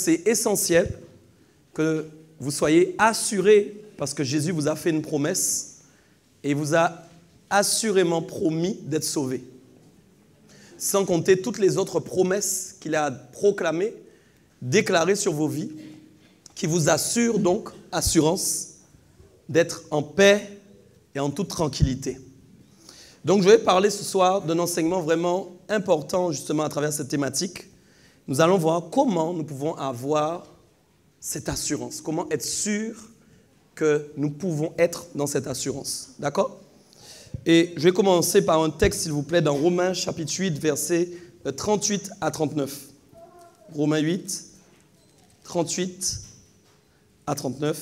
c'est essentiel que vous soyez assurés, parce que Jésus vous a fait une promesse et vous a assurément promis d'être sauvés. Sans compter toutes les autres promesses qu'il a proclamées, déclarées sur vos vies, qui vous assurent donc, assurance, d'être en paix et en toute tranquillité. Donc je vais parler ce soir d'un enseignement vraiment important justement à travers cette thématique. Nous allons voir comment nous pouvons avoir cette assurance, comment être sûr que nous pouvons être dans cette assurance. D'accord? Et je vais commencer par un texte, s'il vous plaît, dans Romains chapitre 8, versets 38 à 39. Romains 8, 38 à 39.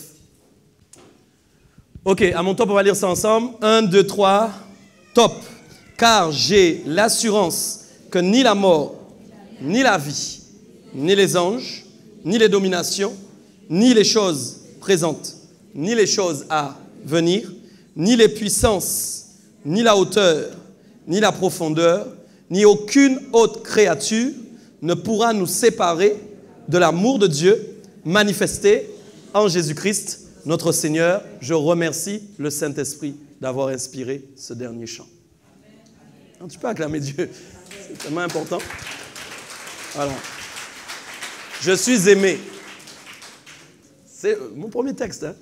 Ok, à mon top, on va lire ça ensemble. 1, 2, 3, top. Car j'ai l'assurance que ni la mort, ni la vie, ni les anges, ni les dominations, ni les choses présentes, ni les choses à venir, ni les puissances, ni la hauteur, ni la profondeur, ni aucune autre créature ne pourra nous séparer de l'amour de Dieu manifesté en Jésus-Christ, notre Seigneur. Je remercie le Saint-Esprit d'avoir inspiré ce dernier chant. Tu peux acclamer Dieu, c'est tellement important. Voilà. Je suis aimé. C'est mon premier texte. Hein?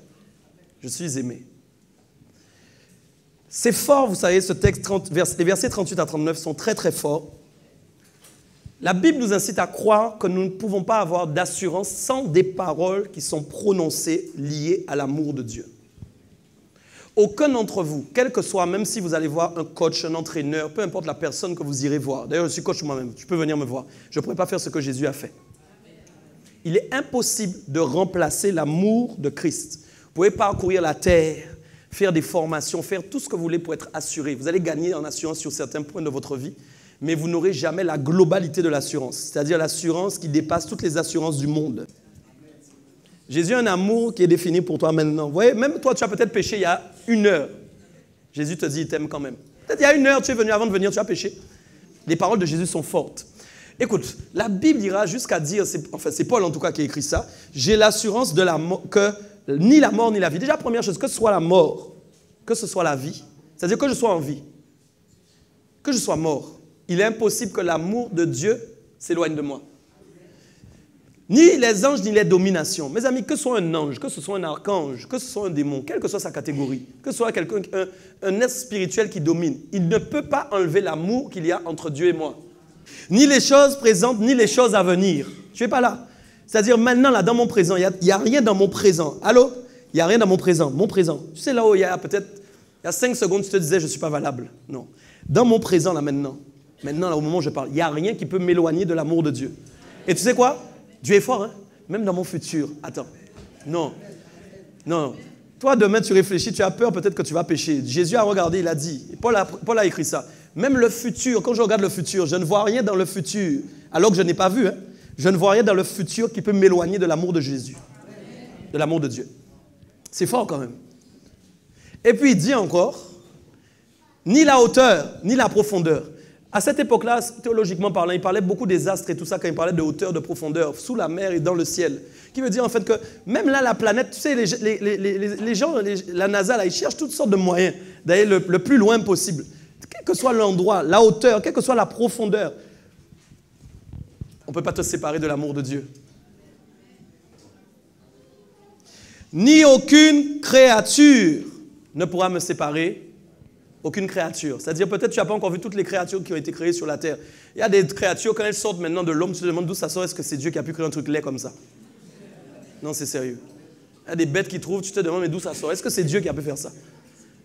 Je suis aimé. C'est fort, vous savez, ce texte, les versets 38 à 39 sont très très forts. La Bible nous incite à croire que nous ne pouvons pas avoir d'assurance sans des paroles qui sont prononcées liées à l'amour de Dieu. Aucun d'entre vous, quel que soit, même si vous allez voir un coach, un entraîneur, peu importe la personne que vous irez voir. D'ailleurs, je suis coach moi-même, tu peux venir me voir. Je ne pourrais pas faire ce que Jésus a fait. Il est impossible de remplacer l'amour de Christ. Vous pouvez parcourir la terre, faire des formations, faire tout ce que vous voulez pour être assuré. Vous allez gagner en assurance sur certains points de votre vie, mais vous n'aurez jamais la globalité de l'assurance, c'est-à-dire l'assurance qui dépasse toutes les assurances du monde. Jésus a un amour qui est défini pour toi maintenant. Vous voyez, même toi, tu as peut-être péché il y a 1 heure. Jésus te dit, il t'aime quand même. Peut-être il y a 1 heure, tu es venu avant de venir, tu as péché. Les paroles de Jésus sont fortes. Écoute, la Bible ira jusqu'à dire, c'est Paul en tout cas qui a écrit ça, j'ai l'assurance de la mort, que ni la mort ni la vie. Déjà, première chose, que ce soit la mort, que ce soit la vie, c'est-à-dire que je sois en vie, que je sois mort, il est impossible que l'amour de Dieu s'éloigne de moi. Ni les anges, ni les dominations. Mes amis, que ce soit un ange, que ce soit un archange, que ce soit un démon, quelle que soit sa catégorie, que ce soit un être spirituel qui domine, il ne peut pas enlever l'amour qu'il y a entre Dieu et moi. Ni les choses présentes, ni les choses à venir. Je ne suis pas là. C'est-à-dire maintenant, là, dans mon présent, il n'y a rien dans mon présent. Allô? Il n'y a rien dans mon présent. Mon présent. Tu sais, là où il y a peut-être, il y a 5 secondes, tu te disais, je ne suis pas valable. Non. Dans mon présent, là, maintenant, là, au moment où je parle, il n'y a rien qui peut m'éloigner de l'amour de Dieu. Et tu sais quoi? Dieu est fort, hein? Même dans mon futur. Attends. Non. Non. Toi, demain, tu réfléchis, tu as peur peut-être que tu vas pécher. Jésus a regardé, il a dit. Paul a écrit ça. Même le futur, quand je regarde le futur, je ne vois rien dans le futur, alors que je n'ai pas vu, hein? Je ne vois rien dans le futur qui peut m'éloigner de l'amour de Jésus, de l'amour de Dieu. C'est fort quand même. Et puis il dit encore, ni la hauteur, ni la profondeur. À cette époque-là, théologiquement parlant, il parlait beaucoup des astres et tout ça quand il parlait de hauteur, de profondeur, sous la mer et dans le ciel. Qui veut dire en fait que même là, la planète, tu sais, les gens, la NASA, là, ils cherchent toutes sortes de moyens d'aller le plus loin possible. Quel que soit l'endroit, la hauteur, quelle que soit la profondeur, on ne peut pas te séparer de l'amour de Dieu. Ni aucune créature ne pourra me séparer. Aucune créature. C'est-à-dire peut-être tu n'as pas encore vu toutes les créatures qui ont été créées sur la terre. Il y a des créatures, quand elles sortent maintenant de l'homme, tu te demandes d'où ça sort. Est-ce que c'est Dieu qui a pu créer un truc laid comme ça? Non, c'est sérieux. Il y a des bêtes qui trouvent, tu te demandes mais d'où ça sort. Est-ce que c'est Dieu qui a pu faire ça?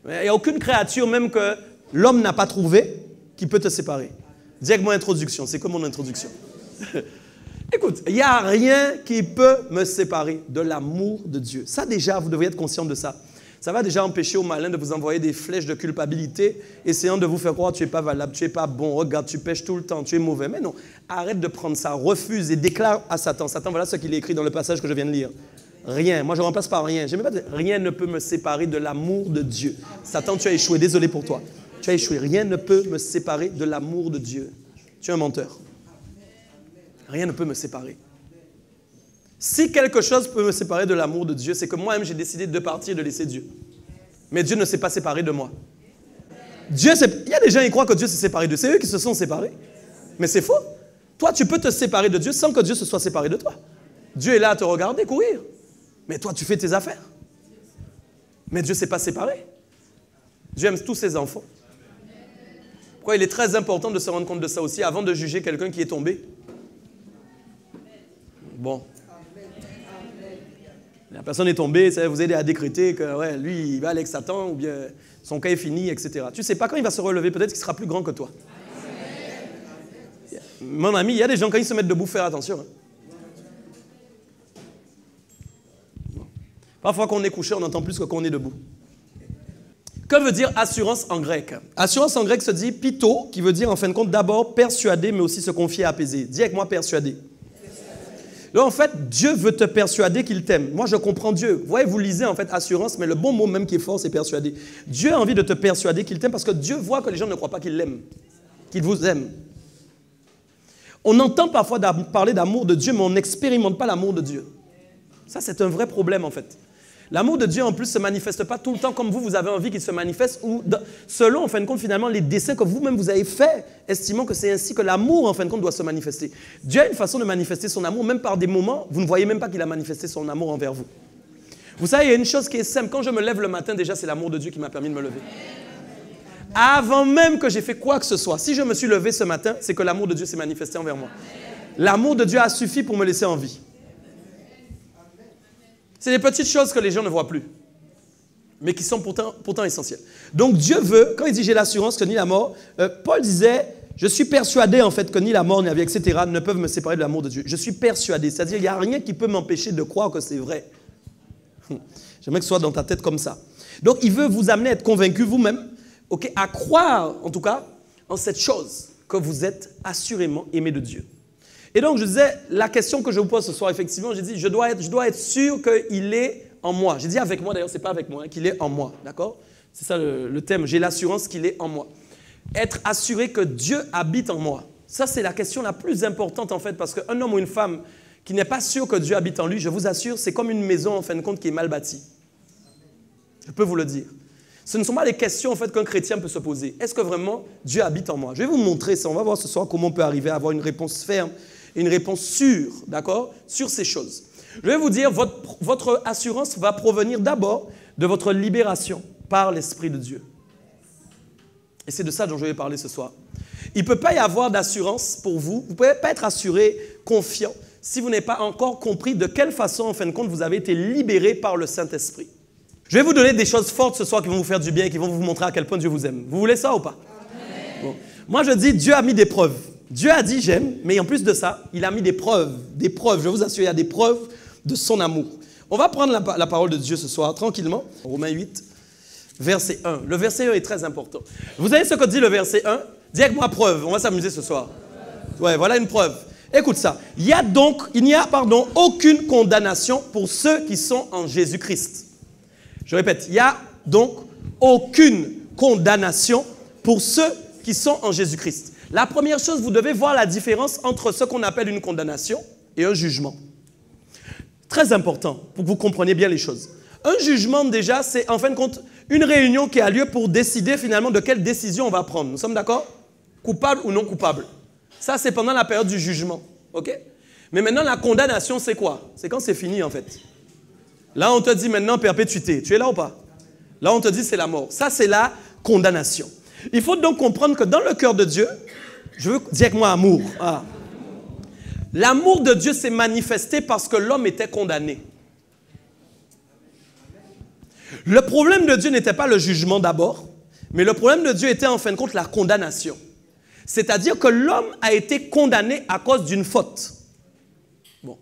Mais il n'y a aucune créature, même que l'homme n'a pas trouvé, qui peut te séparer. Dis avec mon introduction. C'est quoi mon introduction? Écoute, il n'y a rien qui peut me séparer de l'amour de Dieu. Ça déjà, vous devriez être conscient de ça. Ça va déjà empêcher aux malins de vous envoyer des flèches de culpabilité, essayant de vous faire croire que tu n'es pas valable, tu n'es pas bon, regarde, tu pêches tout le temps, tu es mauvais. Mais non, arrête de prendre ça, refuse et déclare à Satan. Satan, voilà ce qu'il est écrit dans le passage que je viens de lire. Rien, moi je ne remplace par rien. Rien ne peut me séparer de l'amour de Dieu. Satan, tu as échoué, désolé pour toi. Tu as échoué, rien ne peut me séparer de l'amour de Dieu. Tu es un menteur. Rien ne peut me séparer. Si quelque chose peut me séparer de l'amour de Dieu, c'est que moi-même j'ai décidé de partir et de laisser Dieu. Mais Dieu ne s'est pas séparé de moi. Il y a des gens qui croient que Dieu s'est séparé d'eux. C'est eux qui se sont séparés. Mais c'est faux. Toi, tu peux te séparer de Dieu sans que Dieu se soit séparé de toi. Dieu est là à te regarder, courir. Mais toi, tu fais tes affaires. Mais Dieu ne s'est pas séparé. Dieu aime tous ses enfants. Pourquoi il est très important de se rendre compte de ça aussi avant de juger quelqu'un qui est tombé. Bon. La personne est tombée, ça va vous aider à décréter que ouais, lui, il va aller avec Satan ou bien son cas est fini, etc. Tu ne sais pas quand il va se relever, peut-être qu'il sera plus grand que toi. Mon ami, il y a des gens, quand ils se mettent debout, faire attention. Hein. Parfois, quand on est couché, on entend plus que quand on est debout. Que veut dire assurance en grec? Assurance en grec se dit pito, qui veut dire en fin de compte d'abord persuader, mais aussi se confier, apaiser. Dis avec moi persuader. Donc en fait, Dieu veut te persuader qu'il t'aime. Moi, je comprends Dieu. Vous voyez, vous lisez en fait assurance, mais le bon mot même qui est fort, c'est persuader. Dieu a envie de te persuader qu'il t'aime parce que Dieu voit que les gens ne croient pas qu'il l'aime, qu'il vous aime. On entend parfois parler d'amour de Dieu, mais on n'expérimente pas l'amour de Dieu. Ça, c'est un vrai problème en fait. L'amour de Dieu, en plus, ne se manifeste pas tout le temps comme vous avez envie qu'il se manifeste ou selon, en fin de compte, finalement, les desseins que vous-même vous avez faits, estimant que c'est ainsi que l'amour, en fin de compte, doit se manifester. Dieu a une façon de manifester son amour, même par des moments, vous ne voyez même pas qu'il a manifesté son amour envers vous. Vous savez, il y a une chose qui est simple. Quand je me lève le matin, déjà, c'est l'amour de Dieu qui m'a permis de me lever. Avant même que j'ai fait quoi que ce soit, si je me suis levé ce matin, c'est que l'amour de Dieu s'est manifesté envers moi. L'amour de Dieu a suffi pour me laisser en vie. C'est des petites choses que les gens ne voient plus, mais qui sont pourtant essentielles. Donc Dieu veut, quand il dit j'ai l'assurance que ni la mort, Paul disait, je suis persuadé en fait que ni la mort, ni la vie, etc. ne peuvent me séparer de l'amour de Dieu. Je suis persuadé, c'est-à-dire il n'y a rien qui peut m'empêcher de croire que c'est vrai. J'aimerais que ce soit dans ta tête comme ça. Donc il veut vous amener à être convaincu vous-même, okay, à croire en tout cas en cette chose, que vous êtes assurément aimé de Dieu. Et donc, je disais, la question que je vous pose ce soir, effectivement, j'ai dit, je dois être sûr qu'il est en moi. J'ai dit avec moi, d'ailleurs, ce n'est pas avec moi, hein, qu'il est en moi, d'accord? C'est ça le thème, j'ai l'assurance qu'il est en moi. Être assuré que Dieu habite en moi. Ça, c'est la question la plus importante, en fait, parce qu'un homme ou une femme qui n'est pas sûr que Dieu habite en lui, je vous assure, c'est comme une maison, en fin de compte, qui est mal bâtie. Je peux vous le dire. Ce ne sont pas les questions, en fait, qu'un chrétien peut se poser. Est-ce que vraiment Dieu habite en moi? Je vais vous montrer ça. On va voir ce soir comment on peut arriver à avoir une réponse ferme, une réponse sûre, d'accord, sur ces choses. Je vais vous dire, votre assurance va provenir d'abord de votre libération par l'Esprit de Dieu. Et c'est de ça dont je vais parler ce soir. Il ne peut pas y avoir d'assurance pour vous. Vous ne pouvez pas être assuré, confiant, si vous n'avez pas encore compris de quelle façon, en fin de compte, vous avez été libéré par le Saint-Esprit. Je vais vous donner des choses fortes ce soir qui vont vous faire du bien et qui vont vous montrer à quel point Dieu vous aime. Vous voulez ça ou pas? Bon. Moi, je dis, Dieu a mis des preuves. Dieu a dit j'aime, mais en plus de ça, il a mis des preuves. Je vous assure, il y a des preuves de son amour. On va prendre la parole de Dieu ce soir, tranquillement. Romains 8, verset 1. Le verset 1 est très important. Vous savez ce que dit le verset 1? Dis avec moi preuve, on va s'amuser ce soir. Ouais, voilà une preuve. Écoute ça. Il n'y a aucune condamnation pour ceux qui sont en Jésus-Christ. Je répète, il n'y a donc aucune condamnation pour ceux qui sont en Jésus-Christ. La première chose, vous devez voir la différence entre ce qu'on appelle une condamnation et un jugement. Très important pour que vous compreniez bien les choses. Un jugement, déjà, c'est en fin de compte une réunion qui a lieu pour décider finalement de quelle décision on va prendre. Nous sommes d'accord? Coupable ou non coupable. Ça, c'est pendant la période du jugement. OK? Mais maintenant, la condamnation, c'est quoi? C'est quand c'est fini, en fait. Là, on te dit maintenant perpétuité. Tu es là ou pas? Là, on te dit c'est la mort. Ça, c'est la condamnation. Il faut donc comprendre que dans le cœur de Dieu, je veux dire avec moi amour. Ah. L'amour de Dieu s'est manifesté parce que l'homme était condamné. Le problème de Dieu n'était pas le jugement d'abord, mais le problème de Dieu était en fin de compte la condamnation. C'est-à-dire que l'homme a été condamné à cause d'une faute. Bon.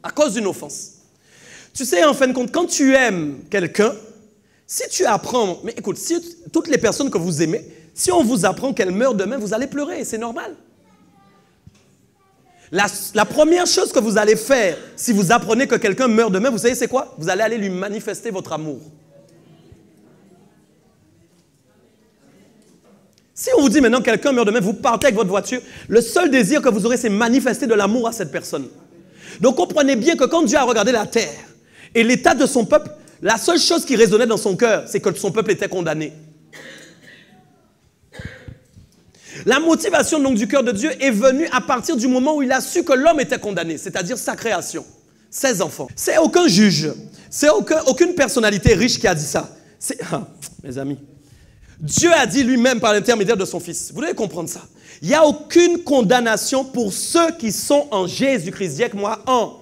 À cause d'une offense. Tu sais, en fin de compte, quand tu aimes quelqu'un, si tu apprends, mais écoute, si toutes les personnes que vous aimez, si on vous apprend qu'elle meurt demain, vous allez pleurer, c'est normal. La première chose que vous allez faire, si vous apprenez que quelqu'un meurt demain, vous savez c'est quoi? Vous allez aller lui manifester votre amour. Si on vous dit maintenant que quelqu'un meurt demain, vous partez avec votre voiture, le seul désir que vous aurez, c'est manifester de l'amour à cette personne. Donc comprenez bien que quand Dieu a regardé la terre et l'état de son peuple, la seule chose qui résonnait dans son cœur, c'est que son peuple était condamné. La motivation donc du cœur de Dieu est venue à partir du moment où il a su que l'homme était condamné, c'est-à-dire sa création, ses enfants. C'est aucun juge, c'est aucune personnalité riche qui a dit ça. Mes amis, Dieu a dit lui-même par l'intermédiaire de son Fils. Vous devez comprendre ça. Il n'y a aucune condamnation pour ceux qui sont en Jésus-Christ. Dis avec moi, en.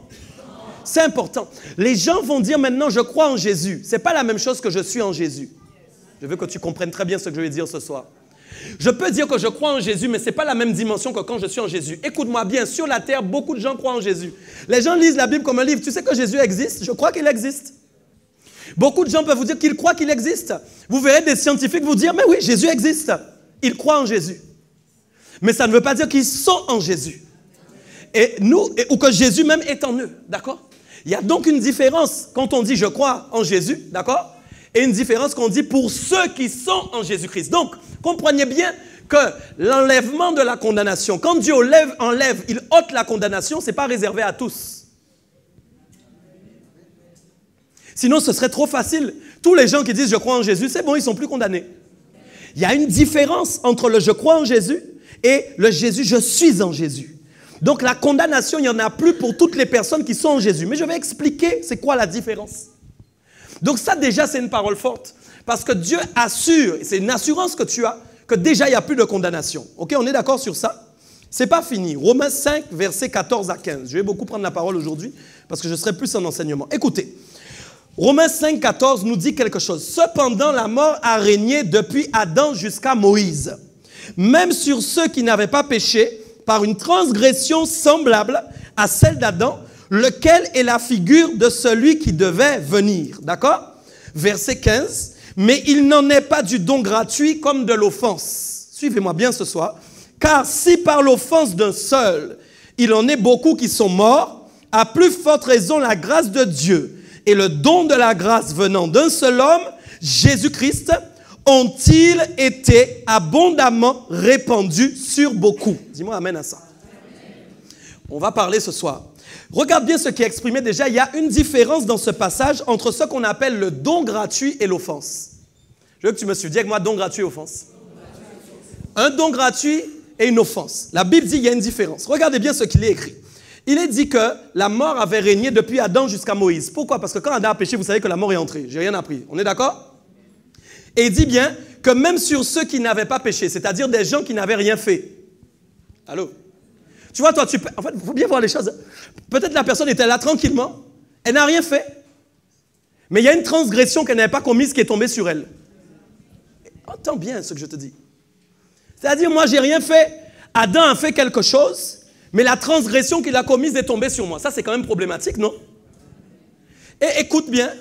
C'est important. Les gens vont dire maintenant, je crois en Jésus. Ce n'est pas la même chose que je suis en Jésus. Je veux que tu comprennes très bien ce que je vais dire ce soir. Je peux dire que je crois en Jésus, mais ce n'est pas la même dimension que quand je suis en Jésus. Écoute-moi bien, sur la terre, beaucoup de gens croient en Jésus. Les gens lisent la Bible comme un livre. Tu sais que Jésus existe? Je crois qu'il existe. Beaucoup de gens peuvent vous dire qu'ils croient qu'il existe. Vous verrez des scientifiques vous dire, mais oui, Jésus existe. Ils croient en Jésus. Mais ça ne veut pas dire qu'ils sont en Jésus. Ou que Jésus même est en eux. D'accord? Il y a donc une différence quand on dit je crois en Jésus, d'accord? Et une différence qu'on dit pour ceux qui sont en Jésus-Christ. Donc, comprenez bien que l'enlèvement de la condamnation, quand Dieu enlève, il ôte la condamnation, ce n'est pas réservé à tous. Sinon, ce serait trop facile. Tous les gens qui disent « je crois en Jésus », c'est bon, ils ne sont plus condamnés. Il y a une différence entre le « je crois en Jésus » et le « Jésus, je suis en Jésus ». Donc, la condamnation, il n'y en a plus pour toutes les personnes qui sont en Jésus. Mais je vais expliquer c'est quoi la différence. Donc ça, déjà, c'est une parole forte. Parce que Dieu assure, c'est une assurance que tu as, que déjà, il n'y a plus de condamnation. OK, on est d'accord sur ça? Ce n'est pas fini. Romains 5, versets 14 à 15. Je vais beaucoup prendre la parole aujourd'hui parce que je serai plus en enseignement. Écoutez. Romains 5, 14 nous dit quelque chose. Cependant, la mort a régné depuis Adam jusqu'à Moïse, même sur ceux qui n'avaient pas péché, par une transgression semblable à celle d'Adam, lequel est la figure de celui qui devait venir. D'accord? Verset 15. Mais il n'en est pas du don gratuit comme de l'offense. Suivez-moi bien ce soir. Car si par l'offense d'un seul, il en est beaucoup qui sont morts, à plus forte raison la grâce de Dieu et le don de la grâce venant d'un seul homme, Jésus-Christ, ont-ils été abondamment répandus sur beaucoup? Dis-moi amen à ça. On va parler ce soir. Regarde bien ce qui est exprimé déjà. Il y a une différence dans ce passage entre ce qu'on appelle le don gratuit et l'offense. Je veux que tu me suives. Dis avec moi don gratuit et offense. Un don gratuit et une offense. La Bible dit qu'il y a une différence. Regardez bien ce qu'il est écrit. Il est dit que la mort avait régné depuis Adam jusqu'à Moïse. Pourquoi? Parce que quand Adam a péché, vous savez que la mort est entrée. J'ai rien appris. On est d'accord? Et il dit bien que même sur ceux qui n'avaient pas péché, c'est-à-dire des gens qui n'avaient rien fait. Allô? Tu vois, toi, en fait, il faut bien voir les choses. Peut-être la personne était là tranquillement, elle n'a rien fait, mais il y a une transgression qu'elle n'avait pas commise qui est tombée sur elle. Entends bien ce que je te dis. C'est-à-dire, moi, j'ai rien fait. Adam a fait quelque chose, mais la transgression qu'il a commise est tombée sur moi. Ça, c'est quand même problématique, non? Et écoute bien.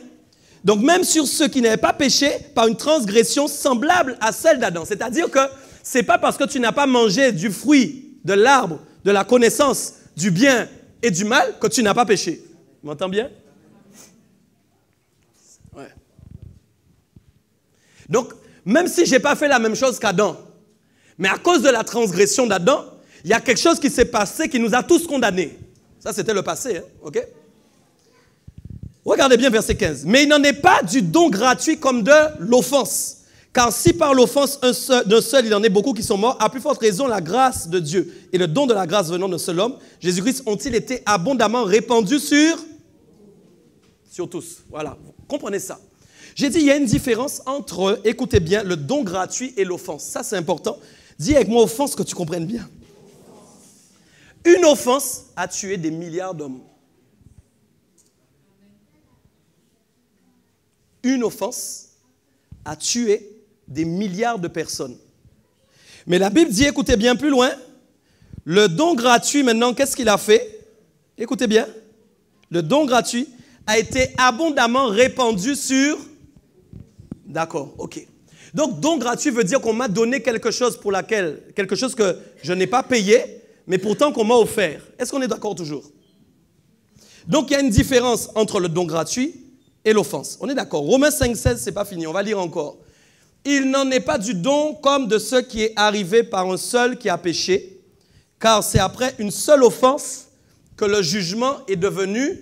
Donc, même sur ceux qui n'avaient pas péché par une transgression semblable à celle d'Adam. C'est-à-dire que ce n'est pas parce que tu n'as pas mangé du fruit de l'arbre de la connaissance du bien et du mal que tu n'as pas péché. Tu m'entends bien? Ouais. Donc, même si je n'ai pas fait la même chose qu'Adam, mais à cause de la transgression d'Adam, il y a quelque chose qui s'est passé qui nous a tous condamnés. Ça, c'était le passé, hein? OK? Regardez bien verset 15. Mais il n'en est pas du don gratuit comme de l'offense. Car si par l'offense d'un seul, il en est beaucoup qui sont morts, à plus forte raison, la grâce de Dieu et le don de la grâce venant d'un seul homme, Jésus-Christ, ont-ils été abondamment répandus sur tous. Voilà, vous comprenez ça. J'ai dit, il y a une différence entre, écoutez bien, le don gratuit et l'offense. Ça, c'est important. Dis avec moi offense que tu comprennes bien. Une offense a tué des milliards d'hommes. Une offense a tué des milliards de personnes. Mais la Bible dit, écoutez bien plus loin, le don gratuit maintenant, qu'est-ce qu'il a fait? Écoutez bien, le don gratuit a été abondamment répandu sur... D'accord, ok. Donc, don gratuit veut dire qu'on m'a donné quelque chose quelque chose que je n'ai pas payé, mais pourtant qu'on m'a offert. Est-ce qu'on est d'accord toujours? Donc, il y a une différence entre le don gratuit et l'offense. On est d'accord. Romains 5,16, c'est pas fini. On va lire encore. Il n'en est pas du don comme de ce qui est arrivé par un seul qui a péché, car c'est après une seule offense que le jugement est devenu...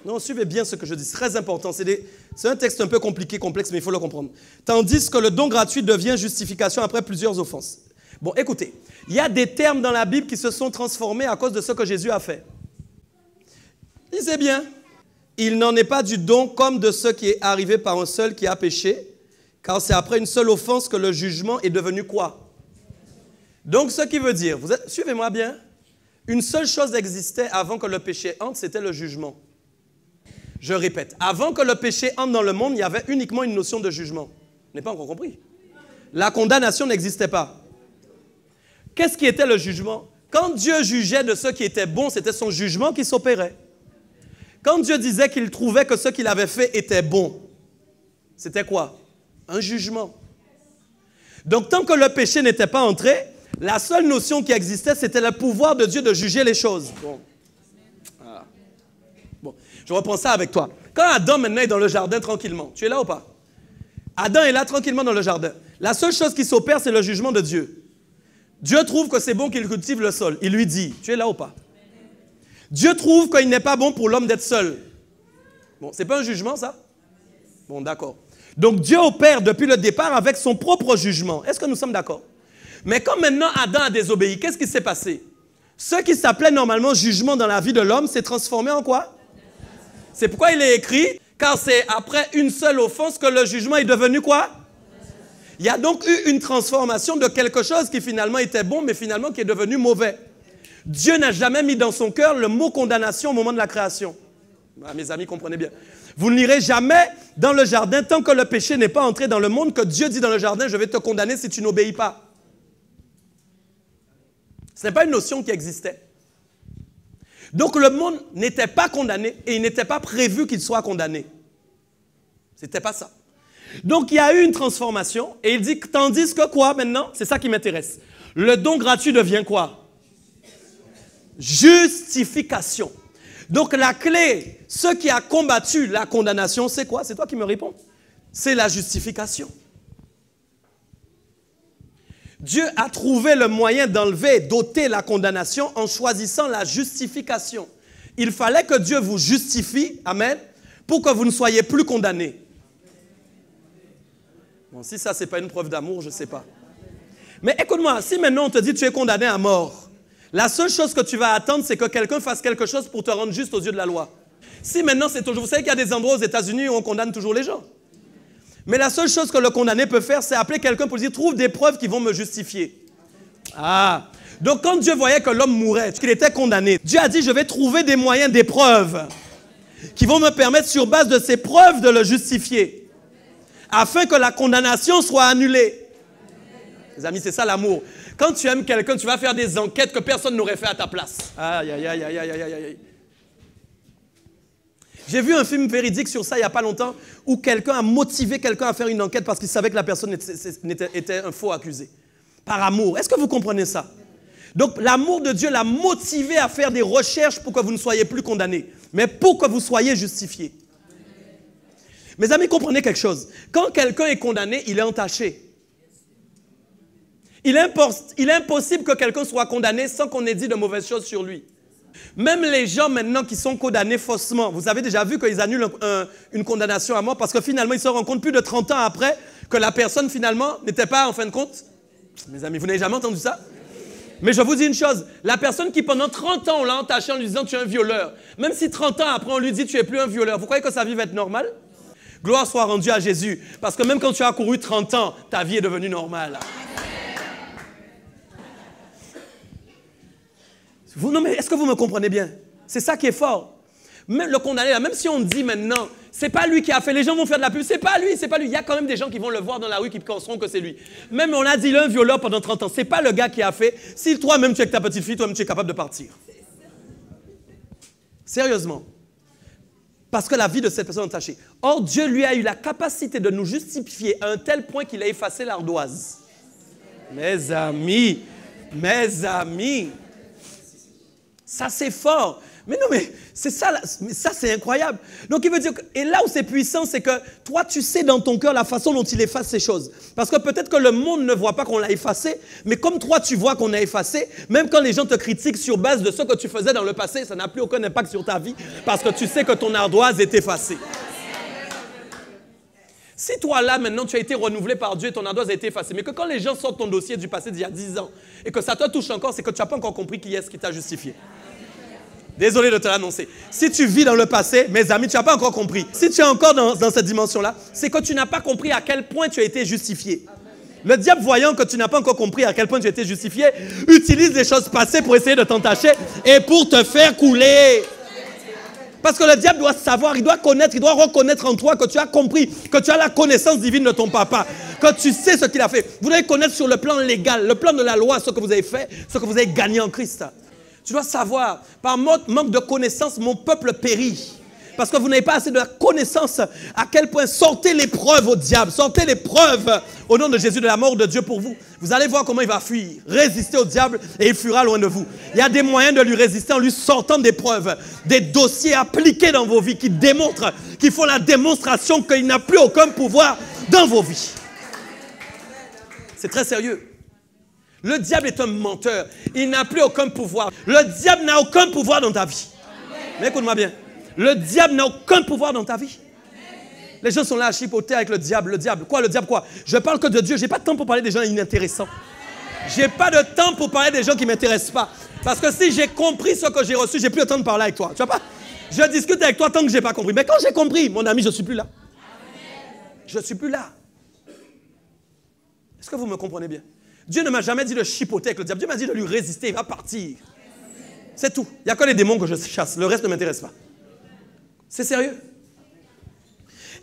Non, suivez bien ce que je dis, c'est très important. C'est un texte un peu compliqué, complexe, mais il faut le comprendre. Tandis que le don gratuit devient justification après plusieurs offenses. Bon, écoutez, il y a des termes dans la Bible qui se sont transformés à cause de ce que Jésus a fait. Lisez bien. Il n'en est pas du don comme de ce qui est arrivé par un seul qui a péché, car c'est après une seule offense que le jugement est devenu quoi? Donc, ce qui veut dire, suivez-moi bien, une seule chose existait avant que le péché entre, c'était le jugement. Je répète, avant que le péché entre dans le monde, il y avait uniquement une notion de jugement. Vous n'avez pas encore compris. La condamnation n'existait pas. Qu'est-ce qui était le jugement? Quand Dieu jugeait de ce qui était bon, c'était son jugement qui s'opérait. Quand Dieu disait qu'il trouvait que ce qu'il avait fait était bon, c'était quoi? Un jugement. Donc, tant que le péché n'était pas entré, la seule notion qui existait, c'était le pouvoir de Dieu de juger les choses. Bon. Ah. Bon. Je reprends ça avec toi. Quand Adam maintenant est dans le jardin tranquillement, tu es là ou pas? Adam est là tranquillement dans le jardin. La seule chose qui s'opère, c'est le jugement de Dieu. Dieu trouve que c'est bon qu'il cultive le sol. Il lui dit, tu es là ou pas? Dieu trouve qu'il n'est pas bon pour l'homme d'être seul. Bon, c'est pas un jugement ça? Bon, d'accord. Donc Dieu opère depuis le départ avec son propre jugement. Est-ce que nous sommes d'accord? Mais quand maintenant Adam a désobéi, qu'est-ce qui s'est passé? Ce qui s'appelait normalement jugement dans la vie de l'homme s'est transformé en quoi? C'est pourquoi il est écrit, car c'est après une seule offense que le jugement est devenu quoi? Il y a donc eu une transformation de quelque chose qui finalement était bon, mais finalement qui est devenu mauvais. Dieu n'a jamais mis dans son cœur le mot condamnation au moment de la création. Ah, mes amis, comprenez bien. Vous n'irez jamais dans le jardin tant que le péché n'est pas entré dans le monde, que Dieu dit dans le jardin, je vais te condamner si tu n'obéis pas. Ce n'est pas une notion qui existait. Donc le monde n'était pas condamné et il n'était pas prévu qu'il soit condamné. Ce n'était pas ça. Donc il y a eu une transformation et il dit, tandis que quoi maintenant? C'est ça qui m'intéresse. Le don gratuit devient quoi? Justification. Donc la clé, ce qui a combattu la condamnation, c'est quoi? C'est toi qui me réponds. C'est la justification. Dieu a trouvé le moyen d'enlever, d'ôter la condamnation en choisissant la justification. Il fallait que Dieu vous justifie, amen, pour que vous ne soyez plus condamnés. Bon, si ça, ce n'est pas une preuve d'amour, je ne sais pas. Mais écoute-moi, si maintenant on te dit que tu es condamné à mort, la seule chose que tu vas attendre, c'est que quelqu'un fasse quelque chose pour te rendre juste aux yeux de la loi. Si maintenant c'est toujours... Vous savez qu'il y a des endroits aux États-Unis où on condamne toujours les gens. Mais la seule chose que le condamné peut faire, c'est appeler quelqu'un pour lui dire, trouve des preuves qui vont me justifier. Ah, donc quand Dieu voyait que l'homme mourait, qu'il était condamné, Dieu a dit, je vais trouver des moyens, des preuves, qui vont me permettre sur base de ces preuves de le justifier, afin que la condamnation soit annulée. Les amis, c'est ça l'amour. Quand tu aimes quelqu'un, tu vas faire des enquêtes que personne n'aurait fait à ta place. Aïe, aïe, aïe, aïe, aïe, aïe, aïe. J'ai vu un film véridique sur ça il n'y a pas longtemps où quelqu'un a motivé quelqu'un à faire une enquête parce qu'il savait que la personne était un faux accusé. Par amour. Est-ce que vous comprenez ça? Donc l'amour de Dieu l'a motivé à faire des recherches pour que vous ne soyez plus condamnés, mais pour que vous soyez justifiés. Mes amis, comprenez quelque chose. Quand quelqu'un est condamné, il est entaché. Il est impossible que quelqu'un soit condamné sans qu'on ait dit de mauvaises choses sur lui. Même les gens maintenant qui sont condamnés faussement, vous avez déjà vu qu'ils annulent une condamnation à mort parce que finalement ils se rendent compte plus de 30 ans après que la personne finalement n'était pas en fin de compte. Mes amis, vous n'avez jamais entendu ça? Mais je vous dis une chose, la personne qui pendant 30 ans on l'a entaché en lui disant tu es un violeur, même si 30 ans après on lui dit tu es plus un violeur, vous croyez que sa vie va être normale? Gloire soit rendue à Jésus, parce que même quand tu as couru 30 ans, ta vie est devenue normale. Non, mais est-ce que vous me comprenez bien? C'est ça qui est fort. Même le condamné, là, même si on dit maintenant, c'est pas lui qui a fait, les gens vont faire de la pub, c'est pas lui, c'est pas lui. Il y a quand même des gens qui vont le voir dans la rue qui penseront que c'est lui. Même on a dit, il est un violeur pendant 30 ans, c'est pas le gars qui a fait. Si toi-même tu es avec ta petite fille, toi-même tu es capable de partir. Sérieusement. Parce que la vie de cette personne est entachée. Or, Dieu lui a eu la capacité de nous justifier à un tel point qu'il a effacé l'ardoise. Mes amis, ça c'est fort. Mais non, mais c'est ça, mais ça c'est incroyable. Donc il veut dire, et là où c'est puissant, c'est que toi tu sais dans ton cœur la façon dont il efface ces choses. Parce que peut-être que le monde ne voit pas qu'on l'a effacé, mais comme toi tu vois qu'on a effacé, même quand les gens te critiquent sur base de ce que tu faisais dans le passé, ça n'a plus aucun impact sur ta vie, parce que tu sais que ton ardoise est effacée. Si toi là maintenant tu as été renouvelé par Dieu et ton ardoise a été effacée, mais que quand les gens sortent ton dossier du passé d'il y a 10 ans, et que ça te touche encore, c'est que tu n'as pas encore compris qui est-ce qui t'a justifié. Désolé de te l'annoncer. Si tu vis dans le passé, mes amis, tu n'as pas encore compris. Si tu es encore dans cette dimension-là, c'est que tu n'as pas compris à quel point tu as été justifié. Le diable, voyant que tu n'as pas encore compris à quel point tu as été justifié, utilise les choses passées pour essayer de t'entacher et pour te faire couler. Parce que le diable doit savoir, il doit connaître, il doit reconnaître en toi que tu as compris, que tu as la connaissance divine de ton papa, que tu sais ce qu'il a fait. Vous devez connaître sur le plan légal, le plan de la loi, ce que vous avez fait, ce que vous avez gagné en Christ. Tu dois savoir, par manque de connaissance, mon peuple périt. Parce que vous n'avez pas assez de connaissance à quel point sortez l'épreuve au diable, sortez l'épreuve au nom de Jésus, de la mort de Dieu pour vous. Vous allez voir comment il va fuir. Résistez au diable et il fuira loin de vous. Il y a des moyens de lui résister en lui sortant d'épreuves, des dossiers appliqués dans vos vies qui démontrent, qui font la démonstration qu'il n'a plus aucun pouvoir dans vos vies. C'est très sérieux. Le diable est un menteur. Il n'a plus aucun pouvoir. Le diable n'a aucun pouvoir dans ta vie. Mais écoute-moi bien. Le diable n'a aucun pouvoir dans ta vie. Les gens sont là à chipoter avec le diable. Le diable, quoi? Le diable, quoi? Je parle que de Dieu. Je n'ai pas de temps pour parler des gens inintéressants. Je n'ai pas de temps pour parler des gens qui ne m'intéressent pas. Parce que si j'ai compris ce que j'ai reçu, je n'ai plus le temps de parler avec toi. Tu vois pas? Je discute avec toi tant que je n'ai pas compris. Mais quand j'ai compris, mon ami, je ne suis plus là. Je ne suis plus là. Est-ce que vous me comprenez bien? Dieu ne m'a jamais dit de chipoter avec le diable. Dieu m'a dit de lui résister. Il va partir. C'est tout. Il n'y a que les démons que je chasse. Le reste ne m'intéresse pas. C'est sérieux.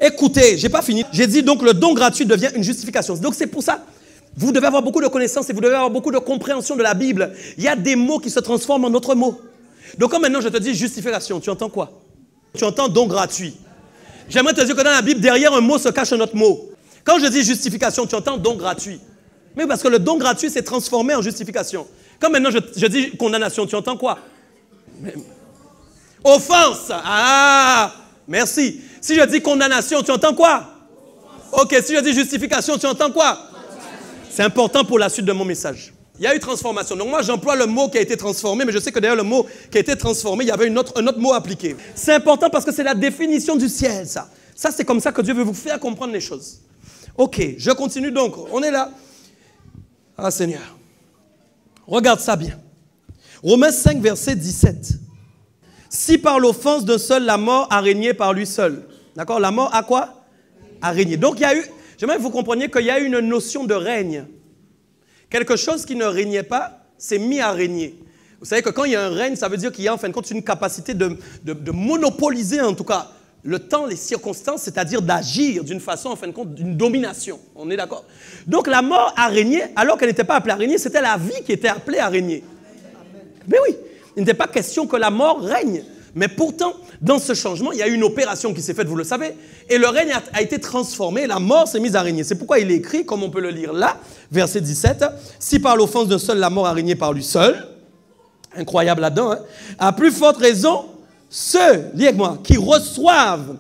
Écoutez, je n'ai pas fini. J'ai dit donc le don gratuit devient une justification. Donc c'est pour ça, vous devez avoir beaucoup de connaissances et vous devez avoir beaucoup de compréhension de la Bible. Il y a des mots qui se transforment en d'autres mots. Donc quand maintenant je te dis justification, tu entends quoi? Tu entends don gratuit. J'aimerais te dire que dans la Bible, derrière un mot se cache un autre mot. Quand je dis justification, tu entends don gratuit. Mais parce que le don gratuit s'est transformé en justification. Quand maintenant je dis condamnation, tu entends quoi? Offense. Ah, merci. Si je dis condamnation, tu entends quoi? Ok, si je dis justification, tu entends quoi? C'est important pour la suite de mon message. Il y a eu transformation. Donc moi, j'emploie le mot qui a été transformé, mais je sais que derrière le mot qui a été transformé, il y avait un autre mot appliqué. C'est important parce que c'est la définition du ciel, ça. Ça, c'est comme ça que Dieu veut vous faire comprendre les choses. Ok, je continue donc. On est là. Ah Seigneur, regarde ça bien. Romains 5, verset 17. Si par l'offense d'un seul, la mort a régné par lui seul. D'accord? La mort a quoi? A régné. Donc il y a eu, j'aimerais que vous compreniez qu'il y a eu une notion de règne. Quelque chose qui ne régnait pas s'est mis à régner. Vous savez que quand il y a un règne, ça veut dire qu'il y a en fin de compte une capacité de monopoliser en tout cas le temps, les circonstances, c'est-à-dire d'agir d'une façon, en fin de compte, d'une domination. On est d'accord? Donc la mort a régné, alors qu'elle n'était pas appelée à régner, c'était la vie qui était appelée à régner. Mais oui, il n'était pas question que la mort règne. Mais pourtant, dans ce changement, il y a eu une opération qui s'est faite, vous le savez, et le règne a été transformé, la mort s'est mise à régner. C'est pourquoi il est écrit, comme on peut le lire là, verset 17, « Si par l'offense d'un seul, la mort a régné par lui seul, incroyable là-dedans, hein, à plus forte raison, ceux, dis avec moi, qui reçoivent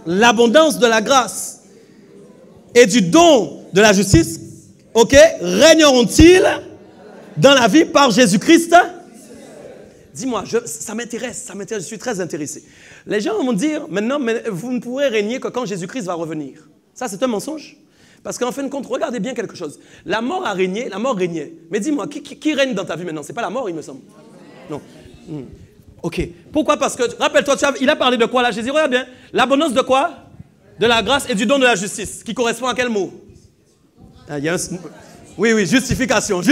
l'abondance de la grâce et du don de la justice, ok, régneront-ils dans la vie par Jésus-Christ? » Dis-moi, ça m'intéresse, je suis très intéressé. Les gens vont dire, maintenant, mais vous ne pourrez régner que quand Jésus-Christ va revenir. Ça, c'est un mensonge. Parce qu'en fin de compte, regardez bien quelque chose. La mort a régné, la mort régnait. Mais dis-moi, qui règne dans ta vie maintenant? Ce n'est pas la mort, il me semble. Non. Ok. Pourquoi? Parce que, rappelle-toi, il a parlé de quoi là? J'ai dit, regarde bien. L'abondance de quoi? De la grâce et du don de la justice. Qui correspond à quel mot? Oui, justification.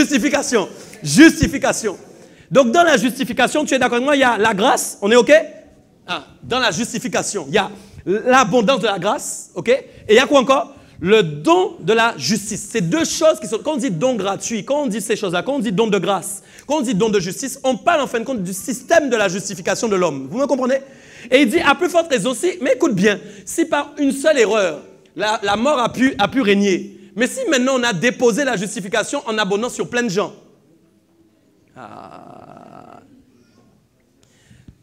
Donc, dans la justification, tu es d'accord avec moi, il y a la grâce, on est OK? Dans la justification, il y a l'abondance de la grâce, OK? Et il y a quoi encore? Le don de la justice. C'est deux choses qui sont... Quand on dit don gratuit, quand on dit ces choses-là, quand on dit don de grâce, quand on dit don de justice, on parle en fin de compte du système de la justification de l'homme. Vous me comprenez? Et il dit, à plus forte raison aussi, mais écoute bien, si par une seule erreur, la mort a pu régner, mais si maintenant on a déposé la justification en abonnant sur plein de gens,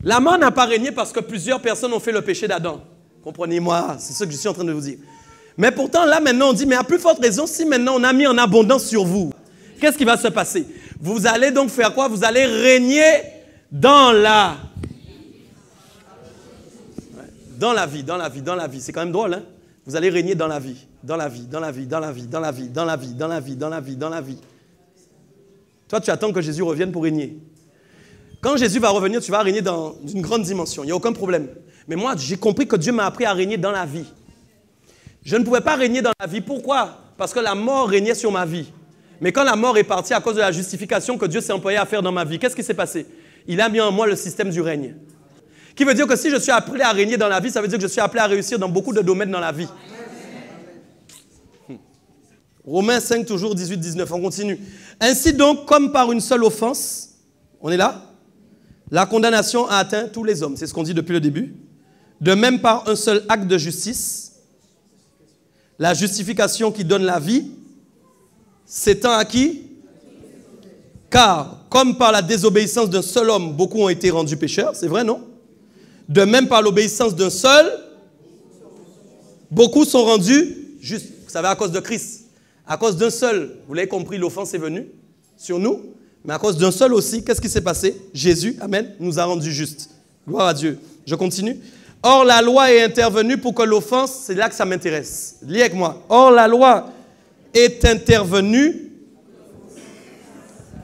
La mort n'a pas régné parce que plusieurs personnes ont fait le péché d'Adam. Comprenez-moi, c'est ce que je suis en train de vous dire. Mais pourtant, là, maintenant, on dit, mais à plus forte raison, si maintenant on a mis en abondance sur vous, qu'est-ce qui va se passer? Vous allez donc faire quoi? Vous allez régner dans la... Dans la vie, dans la vie, dans la vie. C'est quand même drôle, hein? Vous allez régner dans la vie, dans la vie, dans la vie, dans la vie, dans la vie, dans la vie, dans la vie, dans la vie, dans la vie. Toi, tu attends que Jésus revienne pour régner. Quand Jésus va revenir, tu vas régner dans une grande dimension. Il n'y a aucun problème. Mais moi, j'ai compris que Dieu m'a appris à régner dans la vie. Je ne pouvais pas régner dans la vie. Pourquoi? Parce que la mort régnait sur ma vie. Mais quand la mort est partie à cause de la justification que Dieu s'est employé à faire dans ma vie, qu'est-ce qui s'est passé? Il a mis en moi le système du règne. Qui veut dire que si je suis appelé à régner dans la vie, ça veut dire que je suis appelé à réussir dans beaucoup de domaines dans la vie. Romains 5, toujours 18-19, on continue. Ainsi donc, comme par une seule offense, on est là? La condamnation a atteint tous les hommes, c'est ce qu'on dit depuis le début. De même par un seul acte de justice, la justification qui donne la vie, s'étend à qui? Car, comme par la désobéissance d'un seul homme, beaucoup ont été rendus pécheurs, c'est vrai, non? De même par l'obéissance d'un seul, beaucoup sont rendus justes. Vous savez, à cause de Christ. À cause d'un seul, vous l'avez compris, l'offense est venue sur nous. Mais à cause d'un seul aussi, qu'est-ce qui s'est passé? Jésus, amen, nous a rendus justes. Gloire à Dieu. Je continue. Or, la loi est intervenue pour que l'offense, c'est là que ça m'intéresse. Lis avec moi. Or, la loi est intervenue.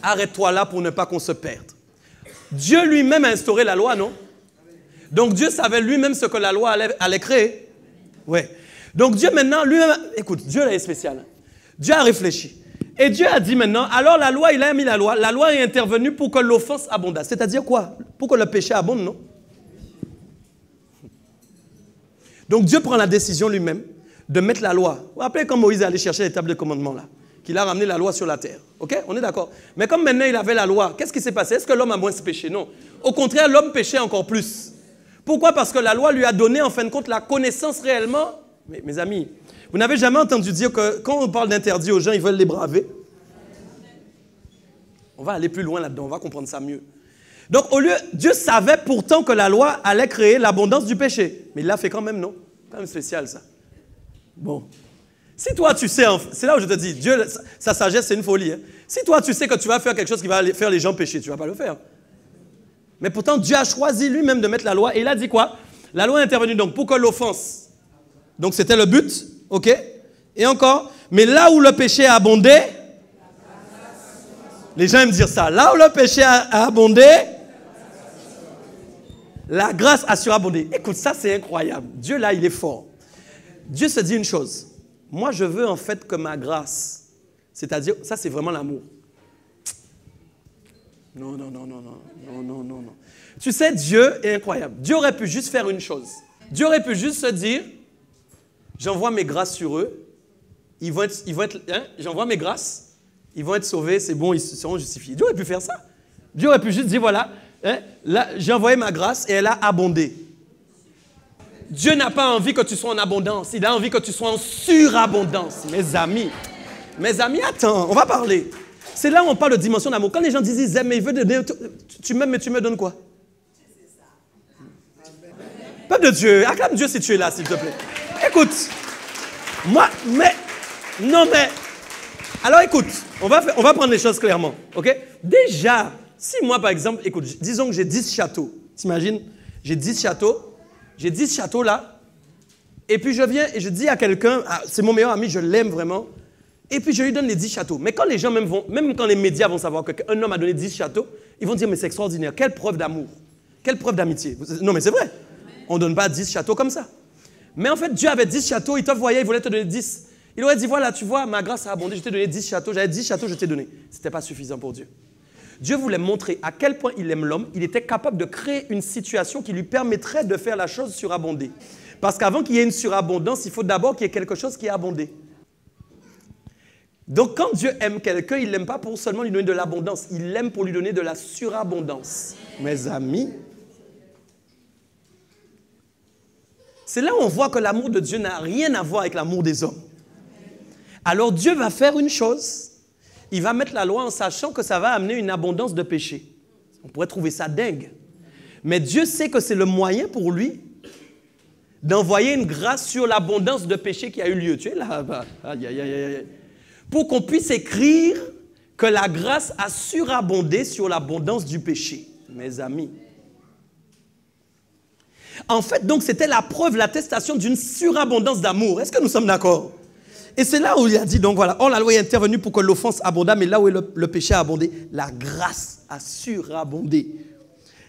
Arrête-toi là pour ne pas qu'on se perde. Dieu lui-même a instauré la loi, non? Donc Dieu savait lui-même ce que la loi allait créer. Ouais. Donc Dieu maintenant, lui-même, écoute, Dieu là est spécial. Dieu a réfléchi. Et Dieu a dit maintenant, alors la loi, il a mis la loi. La loi est intervenue pour que l'offense abonde. C'est-à-dire quoi? Pour que le péché abonde, non? Donc Dieu prend la décision lui-même de mettre la loi. Vous vous rappelez quand Moïse est allé chercher les tables de commandement là? Qu'il a ramené la loi sur la terre. Ok? On est d'accord. Mais comme maintenant il avait la loi, qu'est-ce qui s'est passé? Est-ce que l'homme a moins péché? Non. Au contraire, l'homme péchait encore plus. Pourquoi? Parce que la loi lui a donné en fin de compte la connaissance réellement. Mais, mes amis, vous n'avez jamais entendu dire que quand on parle d'interdit aux gens, ils veulent les braver? On va aller plus loin là-dedans, on va comprendre ça mieux. Donc au lieu, Dieu savait pourtant que la loi allait créer l'abondance du péché. Mais il l'a fait quand même, non? Quand même spécial ça. Bon. Si toi tu sais, c'est là où je te dis, Dieu, sa sagesse c'est une folie. Hein. Si toi tu sais que tu vas faire quelque chose qui va faire les gens pécher, tu ne vas pas le faire. Mais pourtant Dieu a choisi lui-même de mettre la loi et il a dit quoi? La loi est intervenue donc pour que l'offense. Donc c'était le but, ok? Et encore, mais là où le péché a abondé, les gens aiment dire ça, là où le péché a abondé, la grâce a surabondé. Écoute, ça c'est incroyable. Dieu là, il est fort. Dieu se dit une chose. Moi, je veux en fait que ma grâce, c'est-à-dire, ça c'est vraiment l'amour. Non, non, non, non, non, non, non, non, non. Tu sais, Dieu est incroyable. Dieu aurait pu juste faire une chose. Dieu aurait pu juste se dire, j'envoie mes grâces sur eux, ils vont être hein, j'envoie mes grâces, ils vont être sauvés, c'est bon, ils seront justifiés. Dieu aurait pu faire ça. Dieu aurait pu juste dire, voilà, hein, là, j'ai envoyé ma grâce et elle a abondé. Dieu n'a pas envie que tu sois en abondance. Il a envie que tu sois en surabondance. Mes amis, attends, on va parler. C'est là où on parle de dimension d'amour. Quand les gens disent ils aiment, mais ils veulent donner, tu m'aimes, mais tu me donnes quoi? Peuple de Dieu, acclame Dieu si tu es là, s'il te plaît. Écoute, moi, non mais, alors écoute, on va prendre les choses clairement, ok? Déjà, si moi par exemple, écoute, disons que j'ai 10 châteaux, t'imagines? J'ai 10 châteaux là, et puis je viens et je dis à quelqu'un, c'est mon meilleur ami, je l'aime vraiment, et puis je lui donne les 10 châteaux. Mais quand les gens même quand les médias vont savoir qu'un homme a donné 10 châteaux, ils vont dire, mais c'est extraordinaire, quelle preuve d'amour, quelle preuve d'amitié. Non mais c'est vrai, on ne donne pas 10 châteaux comme ça. Mais en fait, Dieu avait 10 châteaux, il te voyait, il voulait te donner 10. Il aurait dit, voilà, tu vois, ma grâce a abondé, je t'ai donné 10 châteaux, j'avais 10 châteaux, je t'ai donné. Ce n'était pas suffisant pour Dieu. Dieu voulait montrer à quel point il aime l'homme, il était capable de créer une situation qui lui permettrait de faire la chose surabonder. Parce qu'avant qu'il y ait une surabondance, il faut d'abord qu'il y ait quelque chose qui est abondé. Donc quand Dieu aime quelqu'un, il ne l'aime pas pour seulement lui donner de l'abondance, il l'aime pour lui donner de la surabondance. Mes amis, c'est là où on voit que l'amour de Dieu n'a rien à voir avec l'amour des hommes. Alors Dieu va faire une chose, il va mettre la loi en sachant que ça va amener une abondance de péché. On pourrait trouver ça dingue. Mais Dieu sait que c'est le moyen pour lui d'envoyer une grâce sur l'abondance de péché qui a eu lieu. Tu es là, aïe, aïe, aïe, aïe. Pour qu'on puisse écrire que la grâce a surabondé sur l'abondance du péché, mes amis. En fait, donc, c'était la preuve, l'attestation d'une surabondance d'amour. Est-ce que nous sommes d'accord? Et c'est là où il a dit, donc voilà, la loi est intervenue pour que l'offense abondât, mais là où le péché a abondé, la grâce a surabondé.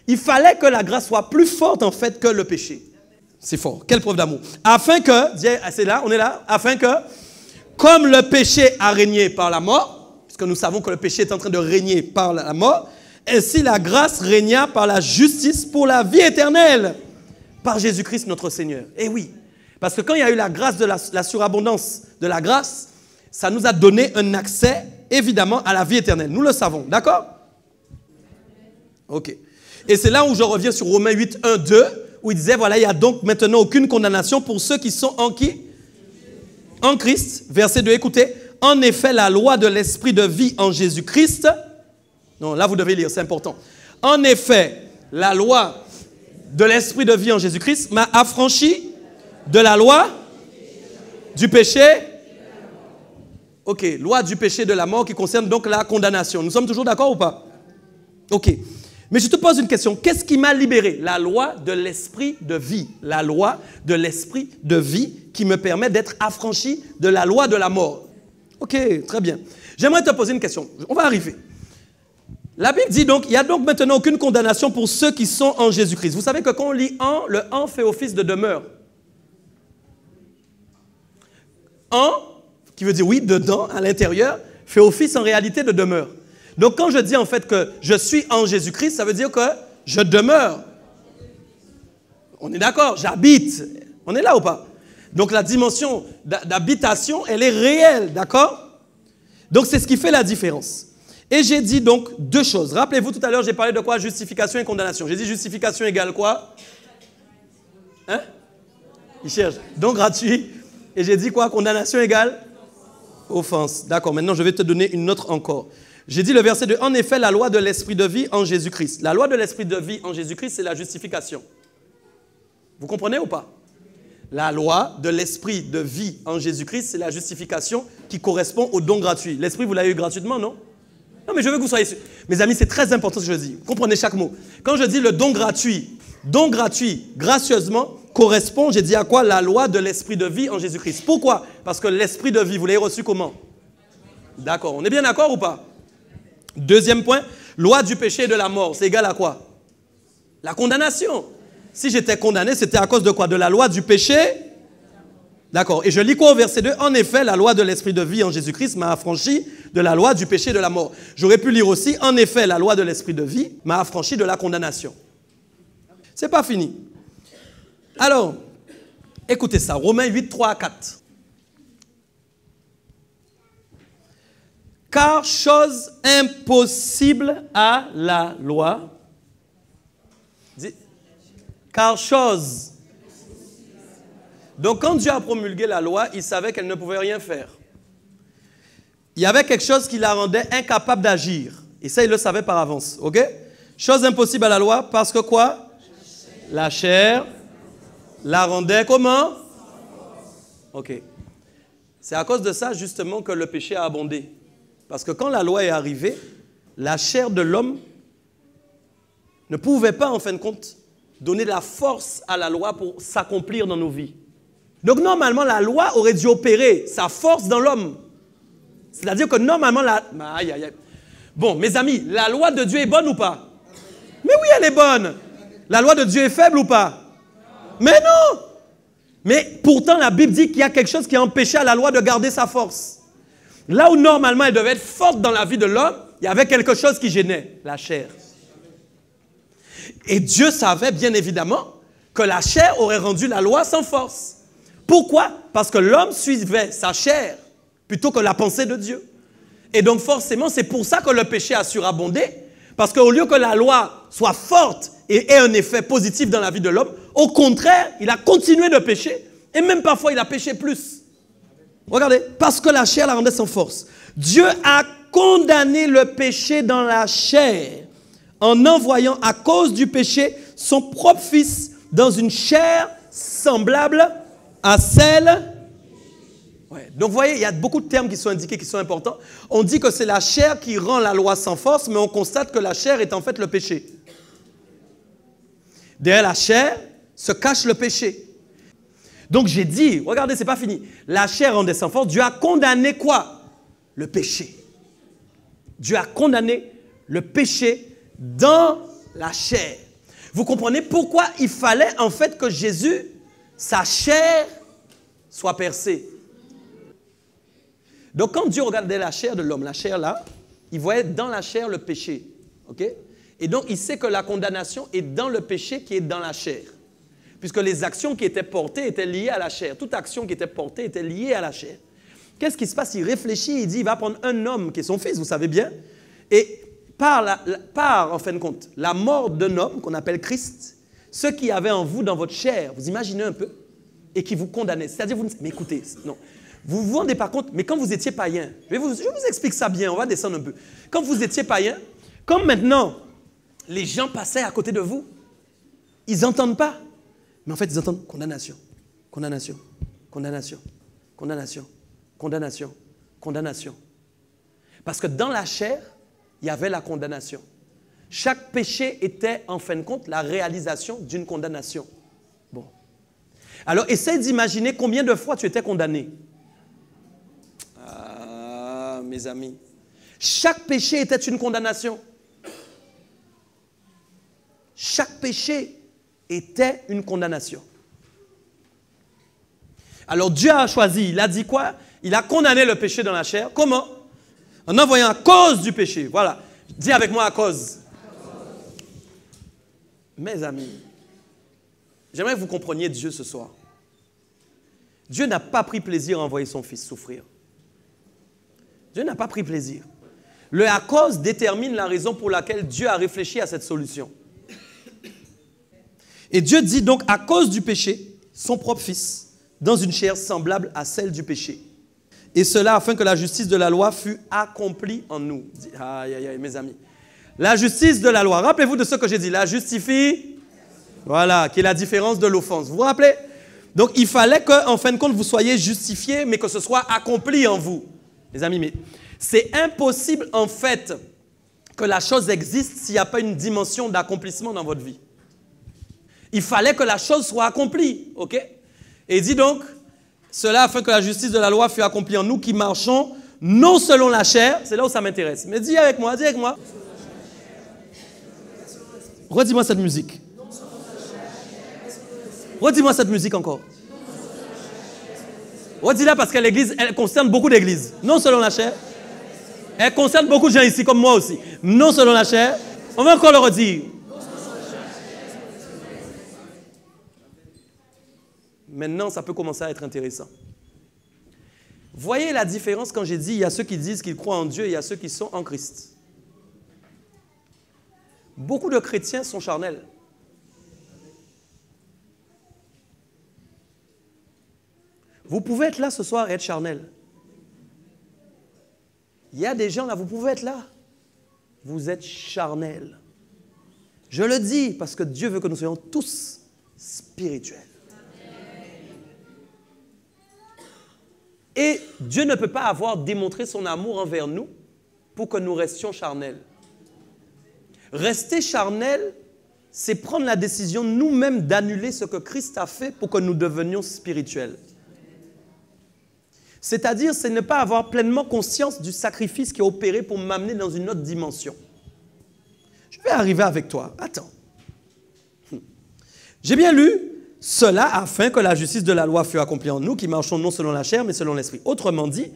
Il fallait que la grâce soit plus forte, en fait, que le péché. C'est fort. Quelle preuve d'amour. Afin que, c'est là, on est là, afin que, comme le péché a régné par la mort, puisque nous savons que le péché est en train de régner par la mort, ainsi la grâce régna par la justice pour la vie éternelle, par Jésus-Christ notre Seigneur. Eh oui, parce que quand il y a eu la grâce de la surabondance de la grâce, ça nous a donné un accès, évidemment, à la vie éternelle. Nous le savons, d'accord? Ok. Et c'est là où je reviens sur Romains 8, 1, 2, où il disait, voilà, il n'y a donc maintenant aucune condamnation pour ceux qui sont en qui? En Christ. Verset 2, écoutez. En effet, la loi de l'esprit de vie en Jésus-Christ. Non, là vous devez lire, c'est important. En effet, la loi de l'esprit de vie en Jésus-Christ m'a affranchi de la loi du péché. Ok, loi du péché de la mort qui concerne donc la condamnation. Nous sommes toujours d'accord ou pas? Ok. Mais je te pose une question. Qu'est-ce qui m'a libéré? La loi de l'esprit de vie. La loi de l'esprit de vie qui me permet d'être affranchi de la loi de la mort. Ok, très bien. J'aimerais te poser une question. On va arriver. La Bible dit donc, il n'y a donc maintenant aucune condamnation pour ceux qui sont en Jésus-Christ. Vous savez que quand on lit en, le en fait office de demeure. En, qui veut dire oui, dedans, à l'intérieur, fait office en réalité de demeure. Donc quand je dis en fait que je suis en Jésus-Christ, ça veut dire que je demeure. On est d'accord, j'habite. On est là ou pas? Donc la dimension d'habitation, elle est réelle, d'accord? Donc c'est ce qui fait la différence. Et j'ai dit donc deux choses. Rappelez-vous, tout à l'heure, j'ai parlé de quoi? Justification et condamnation. J'ai dit justification égale quoi? Hein? Il cherche. Don gratuit. Et j'ai dit quoi? Condamnation égale? Offense. D'accord, maintenant je vais te donner une autre encore. J'ai dit le verset 2. En effet, la loi de l'esprit de vie en Jésus-Christ. La loi de l'esprit de vie en Jésus-Christ, c'est la justification. Vous comprenez ou pas? La loi de l'esprit de vie en Jésus-Christ, c'est la justification qui correspond au don gratuit. L'esprit, vous l'avez eu gratuitement, non? Non, mais je veux que vous soyez sûrs. Mes amis, c'est très important ce que je dis. Comprenez chaque mot. Quand je dis le don gratuit, gracieusement, correspond, j'ai dit à quoi? La loi de l'esprit de vie en Jésus-Christ. Pourquoi? Parce que l'esprit de vie, vous l'avez reçu comment? D'accord. On est bien d'accord ou pas? Deuxième point, loi du péché et de la mort, c'est égal à quoi? La condamnation. Si j'étais condamné, c'était à cause de quoi? De la loi du péché. D'accord. Et je lis quoi au verset 2? En effet, la loi de l'esprit de vie en Jésus-Christ m'a affranchi de la loi du péché et de la mort. J'aurais pu lire aussi, en effet, la loi de l'esprit de vie m'a affranchi de la condamnation. C'est pas fini. Alors, écoutez ça, Romains 8, 3 à 4. Car chose impossible à la loi. Car chose. Donc quand Dieu a promulgué la loi, il savait qu'elle ne pouvait rien faire. Il y avait quelque chose qui la rendait incapable d'agir. Et ça, il le savait par avance. Ok? Chose impossible à la loi parce que quoi? La chair la rendait comment? Ok. C'est à cause de ça justement que le péché a abondé. Parce que quand la loi est arrivée, la chair de l'homme ne pouvait pas, en fin de compte, donner la force à la loi pour s'accomplir dans nos vies. Donc, normalement, la loi aurait dû opérer sa force dans l'homme. C'est-à-dire que normalement, Aïe, aïe, aïe. Bon, mes amis, la loi de Dieu est bonne ou pas? Mais oui, elle est bonne. La loi de Dieu est faible ou pas? Mais non. Mais pourtant, la Bible dit qu'il y a quelque chose qui a empêché à la loi de garder sa force. Là où normalement elle devait être forte dans la vie de l'homme, il y avait quelque chose qui gênait, la chair. Et Dieu savait bien évidemment que la chair aurait rendu la loi sans force. Pourquoi? Parce que l'homme suivait sa chair plutôt que la pensée de Dieu. Et donc forcément, c'est pour ça que le péché a surabondé. Parce qu'au lieu que la loi soit forte et ait un effet positif dans la vie de l'homme, au contraire, il a continué de pécher. Et même parfois, il a péché plus. Regardez, parce que la chair la rendait sans force. Dieu a condamné le péché dans la chair en envoyant à cause du péché son propre Fils dans une chair semblable à celle... Ouais. Donc, vous voyez, il y a beaucoup de termes qui sont indiqués, qui sont importants. On dit que c'est la chair qui rend la loi sans force, mais on constate que la chair est en fait le péché. Derrière la chair se cache le péché. Donc, j'ai dit, regardez, c'est pas fini. La chair rendait sans force. Dieu a condamné quoi? Le péché. Dieu a condamné le péché dans la chair. Vous comprenez pourquoi il fallait en fait que Jésus, sa chair, soit percée. Donc quand Dieu regardait la chair de l'homme, la chair là, il voyait dans la chair le péché. Okay? Et donc il sait que la condamnation est dans le péché qui est dans la chair. Puisque les actions qui étaient portées étaient liées à la chair. Toute action qui était portée était liée à la chair. Qu'est-ce qui se passe? Il réfléchit, il dit, il va prendre un homme qui est son fils, vous savez bien, et par en fin de compte, la mort d'un homme qu'on appelle Christ, ce qui avait en vous dans votre chair, vous imaginez un peu, et qui vous condamnait. C'est-à-dire, mais écoutez, non, vous vous rendez pas compte, mais quand vous étiez païen, je vous explique ça bien, on va descendre un peu. Quand vous étiez païen, comme maintenant, les gens passaient à côté de vous, ils n'entendent pas, mais en fait, ils entendent condamnation, condamnation, condamnation, condamnation, condamnation, condamnation. Parce que dans la chair, il y avait la condamnation. Chaque péché était, en fin de compte, la réalisation d'une condamnation. Bon. Alors, essaie d'imaginer combien de fois tu étais condamné. Ah, mes amis. Chaque péché était une condamnation. Chaque péché était une condamnation. Alors, Dieu a choisi, il a dit quoi? Il a condamné le péché dans la chair. Comment? En envoyant à cause du péché. Voilà. Dis avec moi à cause. Mes amis, j'aimerais que vous compreniez Dieu ce soir. Dieu n'a pas pris plaisir à envoyer son fils souffrir. Dieu n'a pas pris plaisir. Le à cause détermine la raison pour laquelle Dieu a réfléchi à cette solution. Et Dieu dit donc à cause du péché, son propre fils, dans une chair semblable à celle du péché. Et cela afin que la justice de la loi fût accomplie en nous. Aïe, aïe, aïe, mes amis. La justice de la loi. Rappelez-vous de ce que j'ai dit. La justifie, voilà, qui est la différence de l'offense. Vous vous rappelez? Donc, il fallait qu'en fin de compte, vous soyez justifiés, mais que ce soit accompli en vous. Les amis, mais c'est impossible, en fait, que la chose existe s'il n'y a pas une dimension d'accomplissement dans votre vie. Il fallait que la chose soit accomplie, ok? Et il dit donc, cela afin que la justice de la loi fût accomplie en nous qui marchons non selon la chair. C'est là où ça m'intéresse. Mais dis avec moi, dis avec moi. Redis-moi cette musique. Redis-moi cette musique encore. Redis-la parce que l'église, elle concerne beaucoup d'églises. Non selon la chair. Elle concerne beaucoup de gens ici, comme moi aussi. Non selon la chair. On va encore le redire. Maintenant, ça peut commencer à être intéressant. Voyez la différence quand j'ai dit, il y a ceux qui disent qu'ils croient en Dieu et il y a ceux qui sont en Christ. Beaucoup de chrétiens sont charnels. Vous pouvez être là ce soir et être charnel. Il y a des gens là, vous pouvez être là. Vous êtes charnel. Je le dis parce que Dieu veut que nous soyons tous spirituels. Et Dieu ne peut pas avoir démontré son amour envers nous pour que nous restions charnels. Rester charnel, c'est prendre la décision nous-mêmes d'annuler ce que Christ a fait pour que nous devenions spirituels. C'est-à-dire, c'est ne pas avoir pleinement conscience du sacrifice qui est opéré pour m'amener dans une autre dimension. Je vais arriver avec toi. Attends. J'ai bien lu cela afin que la justice de la loi fût accomplie en nous qui marchons non selon la chair mais selon l'esprit. Autrement dit,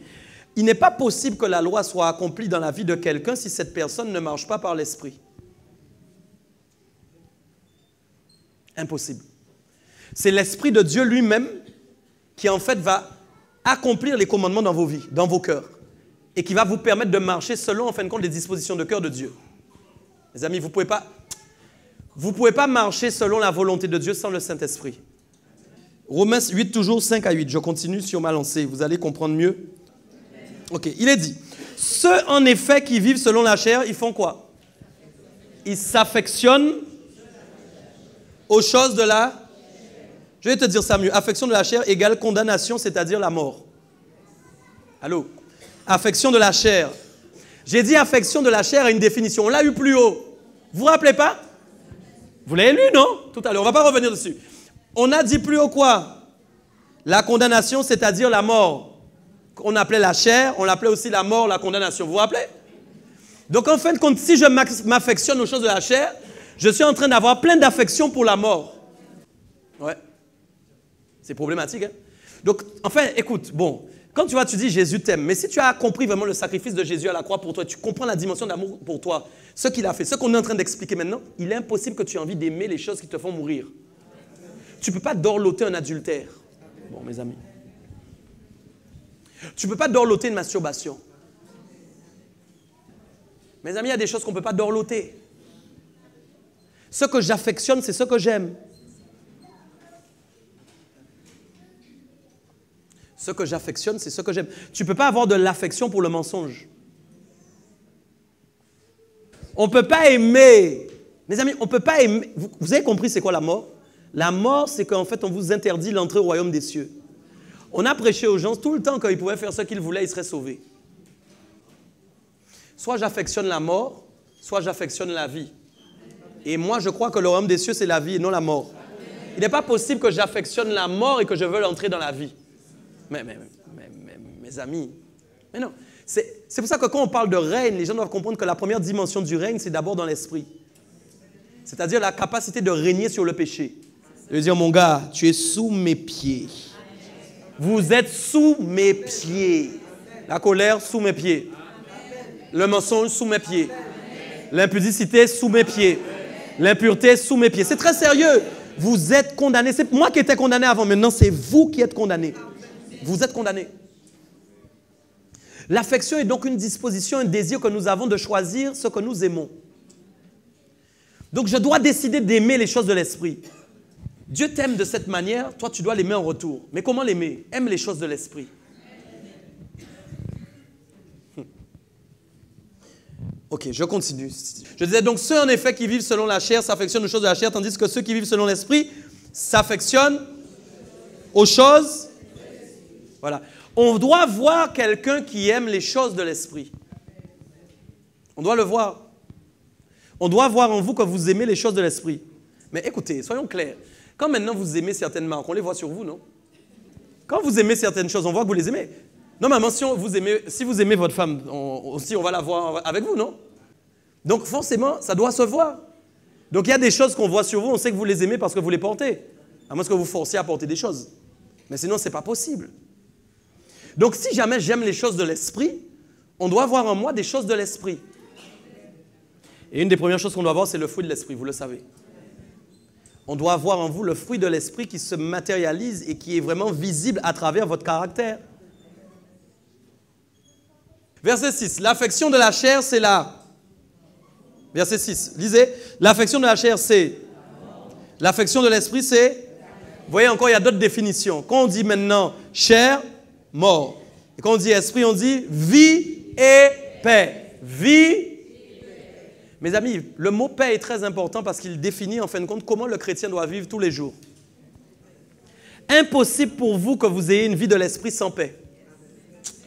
il n'est pas possible que la loi soit accomplie dans la vie de quelqu'un si cette personne ne marche pas par l'esprit. Impossible. C'est l'Esprit de Dieu lui-même qui en fait va accomplir les commandements dans vos vies, dans vos cœurs, et qui va vous permettre de marcher selon en fin de compte les dispositions de cœur de Dieu. Les amis, vous ne pouvez pas marcher selon la volonté de Dieu sans le Saint-Esprit. Romains 8, toujours 5 à 8. Je continue sur ma lancée, vous allez comprendre mieux. Ok, il est dit, ceux en effet qui vivent selon la chair, ils font quoi? Ils s'affectionnent aux choses de la... Je vais te dire ça mieux. Affection de la chair égale condamnation, c'est-à-dire la mort. Allô? Affection de la chair. J'ai dit affection de la chair à une définition. On l'a eu plus haut. Vous vous rappelez pas? Vous l'avez lu, non? Tout à l'heure. On ne va pas revenir dessus. On a dit plus haut quoi? La condamnation, c'est-à-dire la mort. On appelait la chair, on l'appelait aussi la mort, la condamnation. Vous vous rappelez? Donc en fin de compte, si je m'affectionne aux choses de la chair, je suis en train d'avoir plein d'affection pour la mort. Ouais. C'est problématique, hein? Donc, enfin, écoute, bon, quand tu dis Jésus t'aime, mais si tu as compris vraiment le sacrifice de Jésus à la croix pour toi, tu comprends la dimension d'amour pour toi, ce qu'il a fait, ce qu'on est en train d'expliquer maintenant, il est impossible que tu aies envie d'aimer les choses qui te font mourir. Tu ne peux pas dorloter un adultère. Bon, mes amis. Tu ne peux pas dorloter une masturbation. Mes amis, il y a des choses qu'on ne peut pas dorloter. Ce que j'affectionne, c'est ce que j'aime. Ce que j'affectionne, c'est ce que j'aime. Tu ne peux pas avoir de l'affection pour le mensonge. On ne peut pas aimer. Mes amis, on ne peut pas aimer. Vous avez compris c'est quoi la mort? La mort, c'est qu'en fait, on vous interdit l'entrée au royaume des cieux. On a prêché aux gens tout le temps qu'ils pouvaient faire ce qu'ils voulaient, ils seraient sauvés. Soit j'affectionne la mort, soit j'affectionne la vie. Et moi, je crois que le royaume des cieux, c'est la vie et non la mort. Il n'est pas possible que j'affectionne la mort et que je veuille entrer dans la vie. Mais mes amis, mais non. C'est pour ça que quand on parle de règne, les gens doivent comprendre que la première dimension du règne, c'est d'abord dans l'esprit. C'est-à-dire la capacité de régner sur le péché. Je veux dire, mon gars, tu es sous mes pieds. Vous êtes sous mes pieds. La colère, sous mes pieds. Le mensonge, sous mes pieds. L'impudicité, sous mes pieds. L'impureté, sous mes pieds. C'est très sérieux. Vous êtes condamné. C'est moi qui étais condamné avant. Maintenant, c'est vous qui êtes condamné. Vous êtes condamné. L'affection est donc une disposition, un désir que nous avons de choisir ce que nous aimons. Donc, je dois décider d'aimer les choses de l'esprit. Dieu t'aime de cette manière, toi, tu dois l'aimer en retour. Mais comment l'aimer? Aime les choses de l'esprit. Ok, je continue. Je disais donc, ceux en effet qui vivent selon la chair s'affectionnent aux choses de la chair, tandis que ceux qui vivent selon l'esprit s'affectionnent aux choses. Voilà. On doit voir quelqu'un qui aime les choses de l'esprit. On doit le voir. On doit voir en vous que vous aimez les choses de l'esprit. Mais écoutez, soyons clairs. Quand maintenant vous aimez certaines marques, on les voit sur vous, non? Quand vous aimez certaines choses, on voit que vous les aimez. Normalement, si vous aimez votre femme, on va la voir avec vous, non? Donc forcément, ça doit se voir. Donc il y a des choses qu'on voit sur vous, on sait que vous les aimez parce que vous les portez. À moins que vous forciez à porter des choses. Mais sinon, ce n'est pas possible. Donc si jamais j'aime les choses de l'esprit, on doit voir en moi des choses de l'esprit. Et une des premières choses qu'on doit voir, c'est le fruit de l'esprit, vous le savez. On doit voir en vous le fruit de l'esprit qui se matérialise et qui est vraiment visible à travers votre caractère. Verset 6. L'affection de la chair, c'est la... Verset 6. Lisez. L'affection de la chair, c'est... L'affection de l'esprit, c'est... Vous voyez encore, il y a d'autres définitions. Quand on dit maintenant chair, mort. Et quand on dit esprit, on dit vie et paix. Vie. Mes amis, le mot paix est très important parce qu'il définit en fin de compte comment le chrétien doit vivre tous les jours. Impossible pour vous que vous ayez une vie de l'esprit sans paix.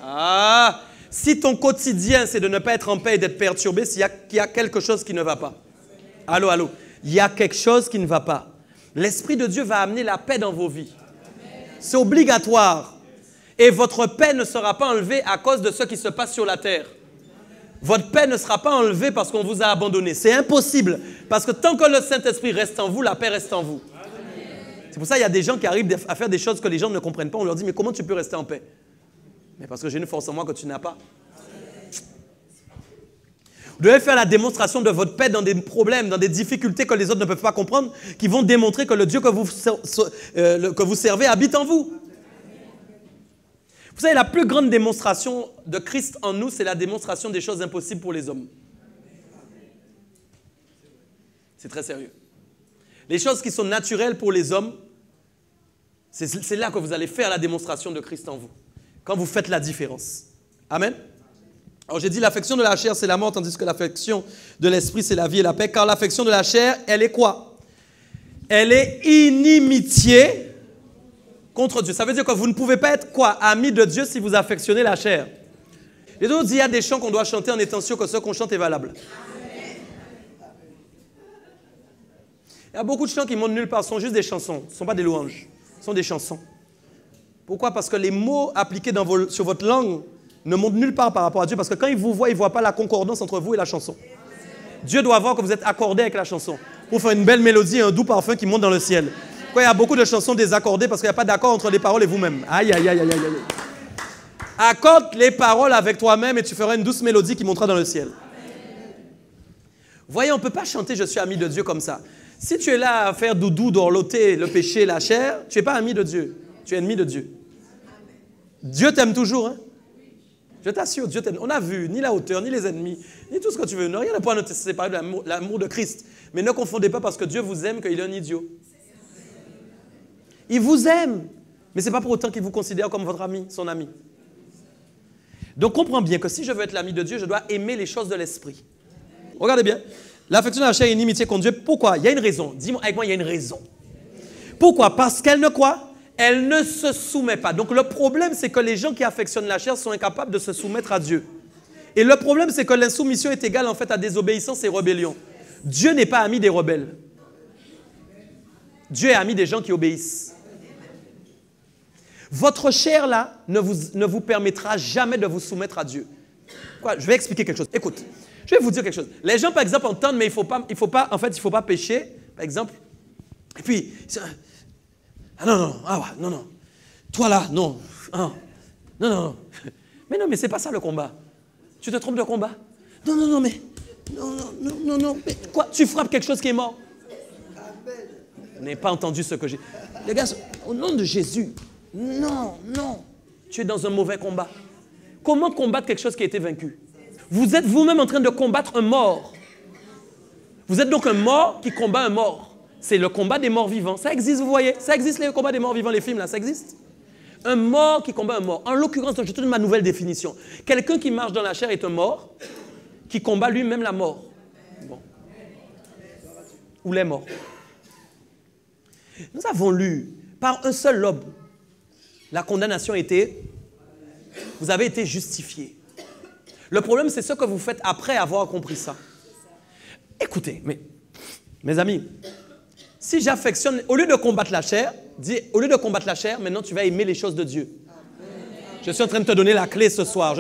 Ah, si ton quotidien c'est de ne pas être en paix et d'être perturbé, c'est qu'il y a quelque chose qui ne va pas. Allô, allô. Il y a quelque chose qui ne va pas. L'Esprit de Dieu va amener la paix dans vos vies. C'est obligatoire. Et votre paix ne sera pas enlevée à cause de ce qui se passe sur la terre. Votre paix ne sera pas enlevée parce qu'on vous a abandonné. C'est impossible. Parce que tant que le Saint-Esprit reste en vous, la paix reste en vous. C'est pour ça qu'il y a des gens qui arrivent à faire des choses que les gens ne comprennent pas. On leur dit, mais comment tu peux rester en paix? Mais parce que j'ai une force en moi que tu n'as pas. Vous devez faire la démonstration de votre paix dans des problèmes, dans des difficultés que les autres ne peuvent pas comprendre, qui vont démontrer que le Dieu que vous servez habite en vous. Vous savez, la plus grande démonstration de Christ en nous, c'est la démonstration des choses impossibles pour les hommes. C'est très sérieux. Les choses qui sont naturelles pour les hommes, c'est là que vous allez faire la démonstration de Christ en vous. Quand vous faites la différence. Amen. Alors j'ai dit l'affection de la chair, c'est la mort, tandis que l'affection de l'esprit, c'est la vie et la paix. Car l'affection de la chair, elle est quoi? Elle est inimitié contre Dieu. Ça veut dire que vous ne pouvez pas être quoi? Ami de Dieu si vous affectionnez la chair. Les autres disent, il y a des chants qu'on doit chanter en étant sûr que ce qu'on chante est valable. Il y a beaucoup de chants qui montent nulle part, ce sont juste des chansons, ce ne sont pas des louanges, ce sont des chansons. Pourquoi? Parce que les mots appliqués sur votre langue ne montent nulle part par rapport à Dieu, parce que quand il vous voit, il ne voit pas la concordance entre vous et la chanson. Dieu doit voir que vous êtes accordé avec la chanson pour faire une belle mélodie et un doux parfum qui monte dans le ciel. Quoi, il y a beaucoup de chansons désaccordées parce qu'il n'y a pas d'accord entre les paroles et vous-même. Aïe, aïe, aïe, aïe, aïe, aïe. Accorde les paroles avec toi-même et tu feras une douce mélodie qui montera dans le ciel. Voyez, on ne peut pas chanter « Je suis ami de Dieu » comme ça. Si tu es là à faire doudou, dorloter, le péché, la chair, tu n'es pas ami de Dieu. Tu es ennemi de Dieu. Dieu t'aime toujours. Hein? Je t'assure, Dieu t'aime. On a vu ni la hauteur, ni les ennemis, ni tout ce que tu veux. Non, rien ne peut nous séparer de l'amour de Christ. Mais ne confondez pas parce que Dieu vous aime qu'il est un idiot. Il vous aime. Mais ce n'est pas pour autant qu'il vous considère comme votre ami, son ami. Donc comprends bien que si je veux être l'ami de Dieu, je dois aimer les choses de l'esprit. Regardez bien. L'affection de la chair est inimitié contre Dieu. Pourquoi? Il y a une raison. Dis-moi avec moi, il y a une raison. Pourquoi? Parce qu'elle ne quoi? Elle ne se soumet pas. Donc le problème, c'est que les gens qui affectionnent la chair sont incapables de se soumettre à Dieu. Et le problème, c'est que l'insoumission est égale en fait à désobéissance et rébellion. Dieu n'est pas ami des rebelles. Dieu est ami des gens qui obéissent. Votre chair là ne vous permettra jamais de vous soumettre à Dieu. Quoi? Je vais expliquer quelque chose. Écoute. Je vais vous dire quelque chose. Les gens, par exemple, entendent, mais il ne faut pas pécher, par exemple. Et puis, ah non. Toi là, non. Ah, non. Mais non, mais c'est pas ça le combat. Tu te trompes de combat? Non, mais mais quoi? Tu frappes quelque chose qui est mort? Vous n'avez pas entendu ce que j'ai. Les gars, au nom de Jésus, non. Tu es dans un mauvais combat. Comment combattre quelque chose qui a été vaincu? Vous êtes vous-même en train de combattre un mort. Vous êtes donc un mort qui combat un mort. C'est le combat des morts vivants. Ça existe, vous voyez? Ça existe, les combats des morts vivants, les films, là, ça existe. Un mort qui combat un mort. En l'occurrence, je te donne ma nouvelle définition. Quelqu'un qui marche dans la chair est un mort qui combat lui-même la mort. Bon. Ou les morts. Nous avons lu, par un seul lobe, la condamnation était, vous avez été justifié. Le problème, c'est ce que vous faites après avoir compris ça. Écoutez, mes amis, si j'affectionne, au lieu de combattre la chair, maintenant tu vas aimer les choses de Dieu. Je suis en train de te donner la clé ce soir.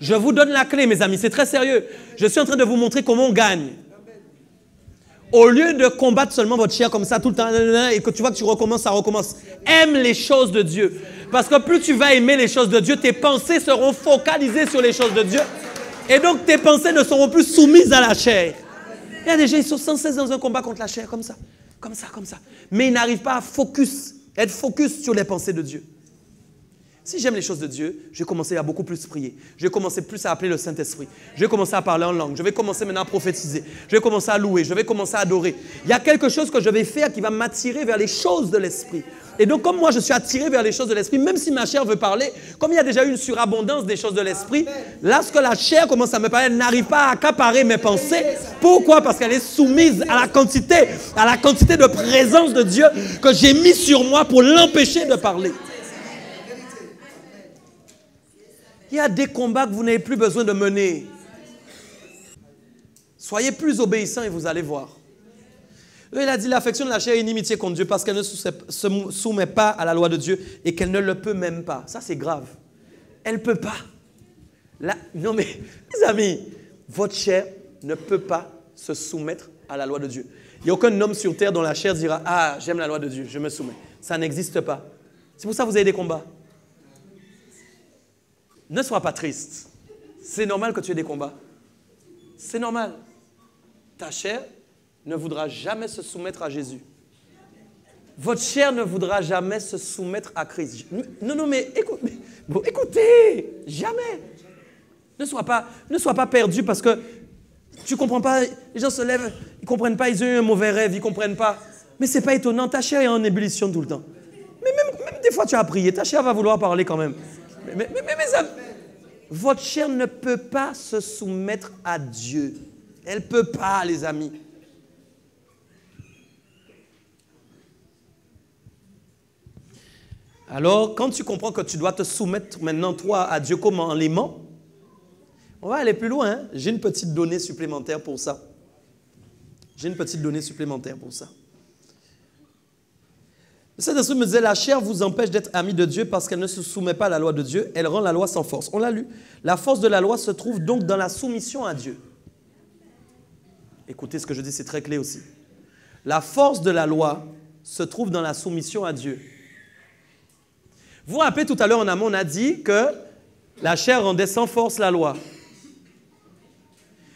Je vous donne la clé, mes amis, c'est très sérieux. Je suis en train de vous montrer comment on gagne. Au lieu de combattre seulement votre chair comme ça tout le temps, et que tu vois que tu recommences, ça recommence. Aime les choses de Dieu. Parce que plus tu vas aimer les choses de Dieu, tes pensées seront focalisées sur les choses de Dieu. Et donc tes pensées ne seront plus soumises à la chair. Il y a des gens, ils sont sans cesse dans un combat contre la chair, comme ça. Mais ils n'arrivent pas à être focus sur les pensées de Dieu. Si j'aime les choses de Dieu, je vais commencer à beaucoup plus prier. Je vais commencer plus à appeler le Saint-Esprit. Je vais commencer à parler en langue. Je vais commencer maintenant à prophétiser. Je vais commencer à louer. Je vais commencer à adorer. Il y a quelque chose que je vais faire qui va m'attirer vers les choses de l'Esprit. Et donc, comme moi, je suis attiré vers les choses de l'Esprit, même si ma chair veut parler, comme il y a déjà eu une surabondance des choses de l'Esprit, lorsque la chair commence à me parler, elle n'arrive pas à accaparer mes pensées. Pourquoi? Parce qu'elle est soumise à la quantité de présence de Dieu que j'ai mis sur moi pour l'empêcher de parler. Il y a des combats que vous n'avez plus besoin de mener. Soyez plus obéissants et vous allez voir. Il a dit l'affection de la chair est inimitié contre Dieu parce qu'elle ne se soumet pas à la loi de Dieu et qu'elle ne le peut même pas. Ça, c'est grave. Elle ne peut pas. Non mais, les amis, votre chair ne peut pas se soumettre à la loi de Dieu. Il n'y a aucun homme sur terre dont la chair dira « Ah, j'aime la loi de Dieu, je me soumets ». Ça n'existe pas. C'est pour ça que vous avez des combats. Ne sois pas triste. C'est normal que tu aies des combats. C'est normal. Ta chair ne voudra jamais se soumettre à Jésus. Votre chair ne voudra jamais se soumettre à Christ. Non, mais écoutez, jamais. Ne sois pas perdu parce que tu ne comprends pas. Les gens se lèvent, ils ne comprennent pas, ils ont eu un mauvais rêve, ils ne comprennent pas. Mais ce n'est pas étonnant, ta chair est en ébullition tout le temps. Mais même des fois tu as prié, ta chair va vouloir parler quand même. Mais votre chair ne peut pas se soumettre à Dieu. Elle ne peut pas, les amis. Alors, quand tu comprends que tu dois te soumettre maintenant, toi, à Dieu comme en l'aimant, on va aller plus loin. Hein? J'ai une petite donnée supplémentaire pour ça. J'ai une petite donnée supplémentaire pour ça. Le Saint-Esprit me disait, la chair vous empêche d'être amis de Dieu parce qu'elle ne se soumet pas à la loi de Dieu. Elle rend la loi sans force. On l'a lu. La force de la loi se trouve donc dans la soumission à Dieu. Écoutez ce que je dis, c'est très clé aussi. La force de la loi se trouve dans la soumission à Dieu. Vous vous rappelez, tout à l'heure en amont, on a dit que la chair rendait sans force la loi.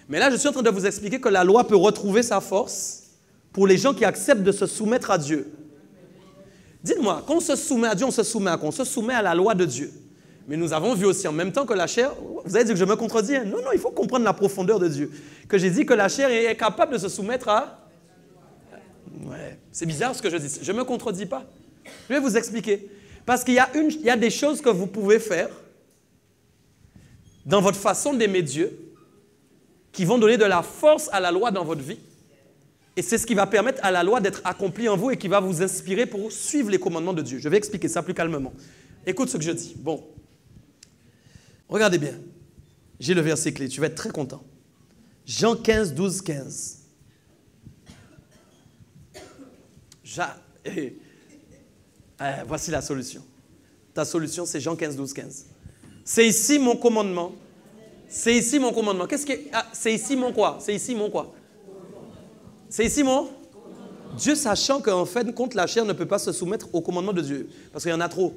Mais là, je suis en train de vous expliquer que la loi peut retrouver sa force pour les gens qui acceptent de se soumettre à Dieu. Dites-moi, quand on se soumet à Dieu, on se soumet à quoi? On se soumet à la loi de Dieu. Mais nous avons vu aussi en même temps que la chair, vous avez dit que je me contredis. Hein? Non, il faut comprendre la profondeur de Dieu. Que j'ai dit que la chair est capable de se soumettre à... Ouais, c'est bizarre ce que je dis. Je ne me contredis pas. Je vais vous expliquer. Parce qu'il y a des choses que vous pouvez faire dans votre façon d'aimer Dieu qui vont donner de la force à la loi dans votre vie. Et c'est ce qui va permettre à la loi d'être accomplie en vous et qui va vous inspirer pour suivre les commandements de Dieu. Je vais expliquer ça plus calmement. Écoute ce que je dis. Bon. Regardez bien. J'ai le verset clé. Tu vas être très content. Jean 15, 12, 15. Voici la solution. Ta solution, c'est Jean 15, 12, 15. C'est ici mon commandement. C'est ici mon commandement. Qu'est-ce qui est... c'est ici mon quoi? C'est ici mon quoi? C'est ici mon... Dieu sachant qu'en fait, contre la chair ne peut pas se soumettre au commandement de Dieu. Parce qu'il y en a trop.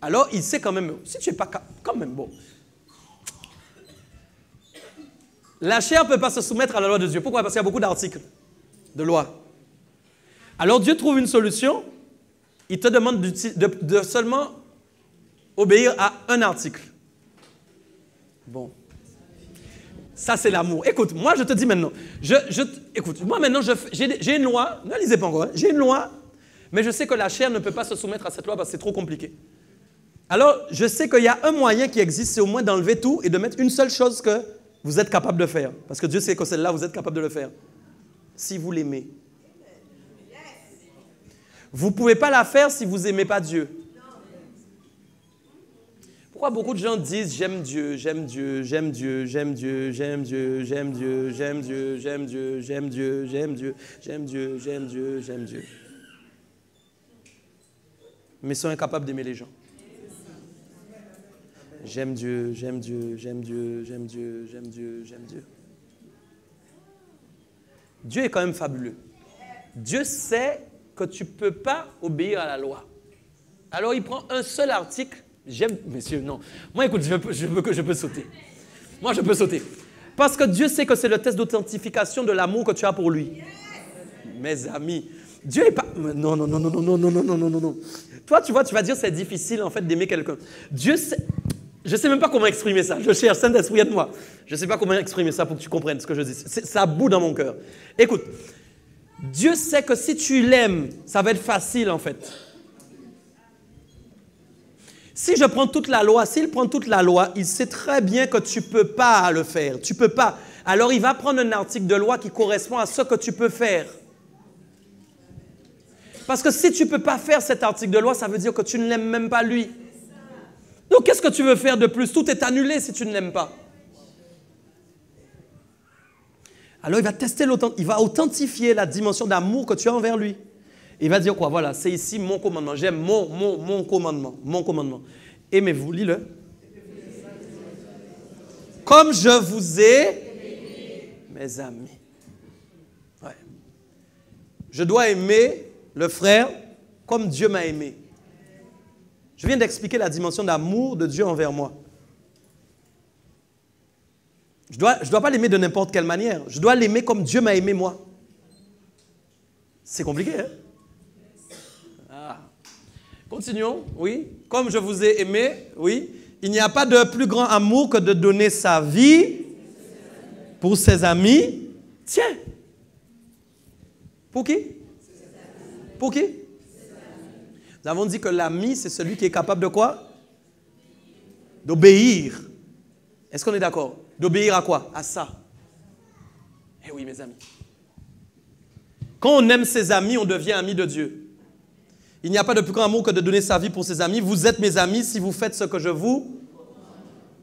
Alors, il sait quand même... Si tu n'es pas... Quand même, bon. La chair ne peut pas se soumettre à la loi de Dieu. Pourquoi? Parce qu'il y a beaucoup d'articles de loi. Alors, Dieu trouve une solution. Il te demande de seulement obéir à un article. Bon. Ça, c'est l'amour. Écoute, moi, je te dis maintenant. Écoute, moi, maintenant, j'ai une loi. Ne lisez pas encore. Hein, j'ai une loi, mais je sais que la chair ne peut pas se soumettre à cette loi parce que c'est trop compliqué. Alors, je sais qu'il y a un moyen qui existe, c'est au moins d'enlever tout et de mettre une seule chose que vous êtes capable de faire. Parce que Dieu sait que celle-là, vous êtes capable de le faire. Si vous l'aimez. Vous ne pouvez pas la faire si vous n'aimez pas Dieu. Pourquoi beaucoup de gens disent j'aime Dieu, j'aime Dieu, j'aime Dieu, j'aime Dieu, j'aime Dieu, j'aime Dieu, j'aime Dieu, j'aime Dieu, j'aime Dieu, j'aime Dieu, j'aime Dieu, j'aime Dieu, j'aime Dieu. Mais sont incapables d'aimer les gens. J'aime Dieu, j'aime Dieu, j'aime Dieu, j'aime Dieu, j'aime Dieu, j'aime Dieu. Dieu est quand même fabuleux. Dieu sait que tu ne peux pas obéir à la loi. Alors il prend un seul article. J'aime, messieurs, non. Moi, écoute, je peux sauter. Moi, je peux sauter. Parce que Dieu sait que c'est le test d'authentification de l'amour que tu as pour lui. Mes amis, Dieu n'est pas... Non. Toi, tu vois, tu vas dire c'est difficile, en fait, d'aimer quelqu'un. Dieu sait... Je ne sais même pas comment exprimer ça. Je cherche, Saint-Esprit, aide-moi. Je ne sais pas comment exprimer ça pour que tu comprennes ce que je dis. Ça bout dans mon cœur. Écoute, Dieu sait que si tu l'aimes, ça va être facile, en fait. Si je prends toute la loi, s'il prend toute la loi, il sait très bien que tu ne peux pas le faire. Tu ne peux pas. Alors, il va prendre un article de loi qui correspond à ce que tu peux faire. Parce que si tu ne peux pas faire cet article de loi, ça veut dire que tu ne l'aimes même pas lui. Donc, qu'est-ce que tu veux faire de plus? Tout est annulé si tu ne l'aimes pas. Alors, il va tester il va authentifier la dimension d'amour que tu as envers lui. Il va dire quoi? Voilà, c'est ici mon commandement. J'aime mon commandement. Mon commandement. Aimez-vous, lis-le. Comme je vous ai, mes amis. Ouais. Je dois aimer le frère comme Dieu m'a aimé. Je viens d'expliquer la dimension d'amour de Dieu envers moi. Je dois pas l'aimer de n'importe quelle manière. Je dois l'aimer comme Dieu m'a aimé moi. C'est compliqué, hein? Continuons, oui. Comme je vous ai aimé, oui. Il n'y a pas de plus grand amour que de donner sa vie pour ses amis. Tiens. Pour qui? Pour qui? Nous avons dit que l'ami, c'est celui qui est capable de quoi? D'obéir. Est-ce qu'on est d'accord? D'obéir à quoi? À ça. Eh oui, mes amis. Quand on aime ses amis, on devient ami de Dieu. Il n'y a pas de plus grand amour que de donner sa vie pour ses amis. Vous êtes mes amis si vous faites ce que je vous...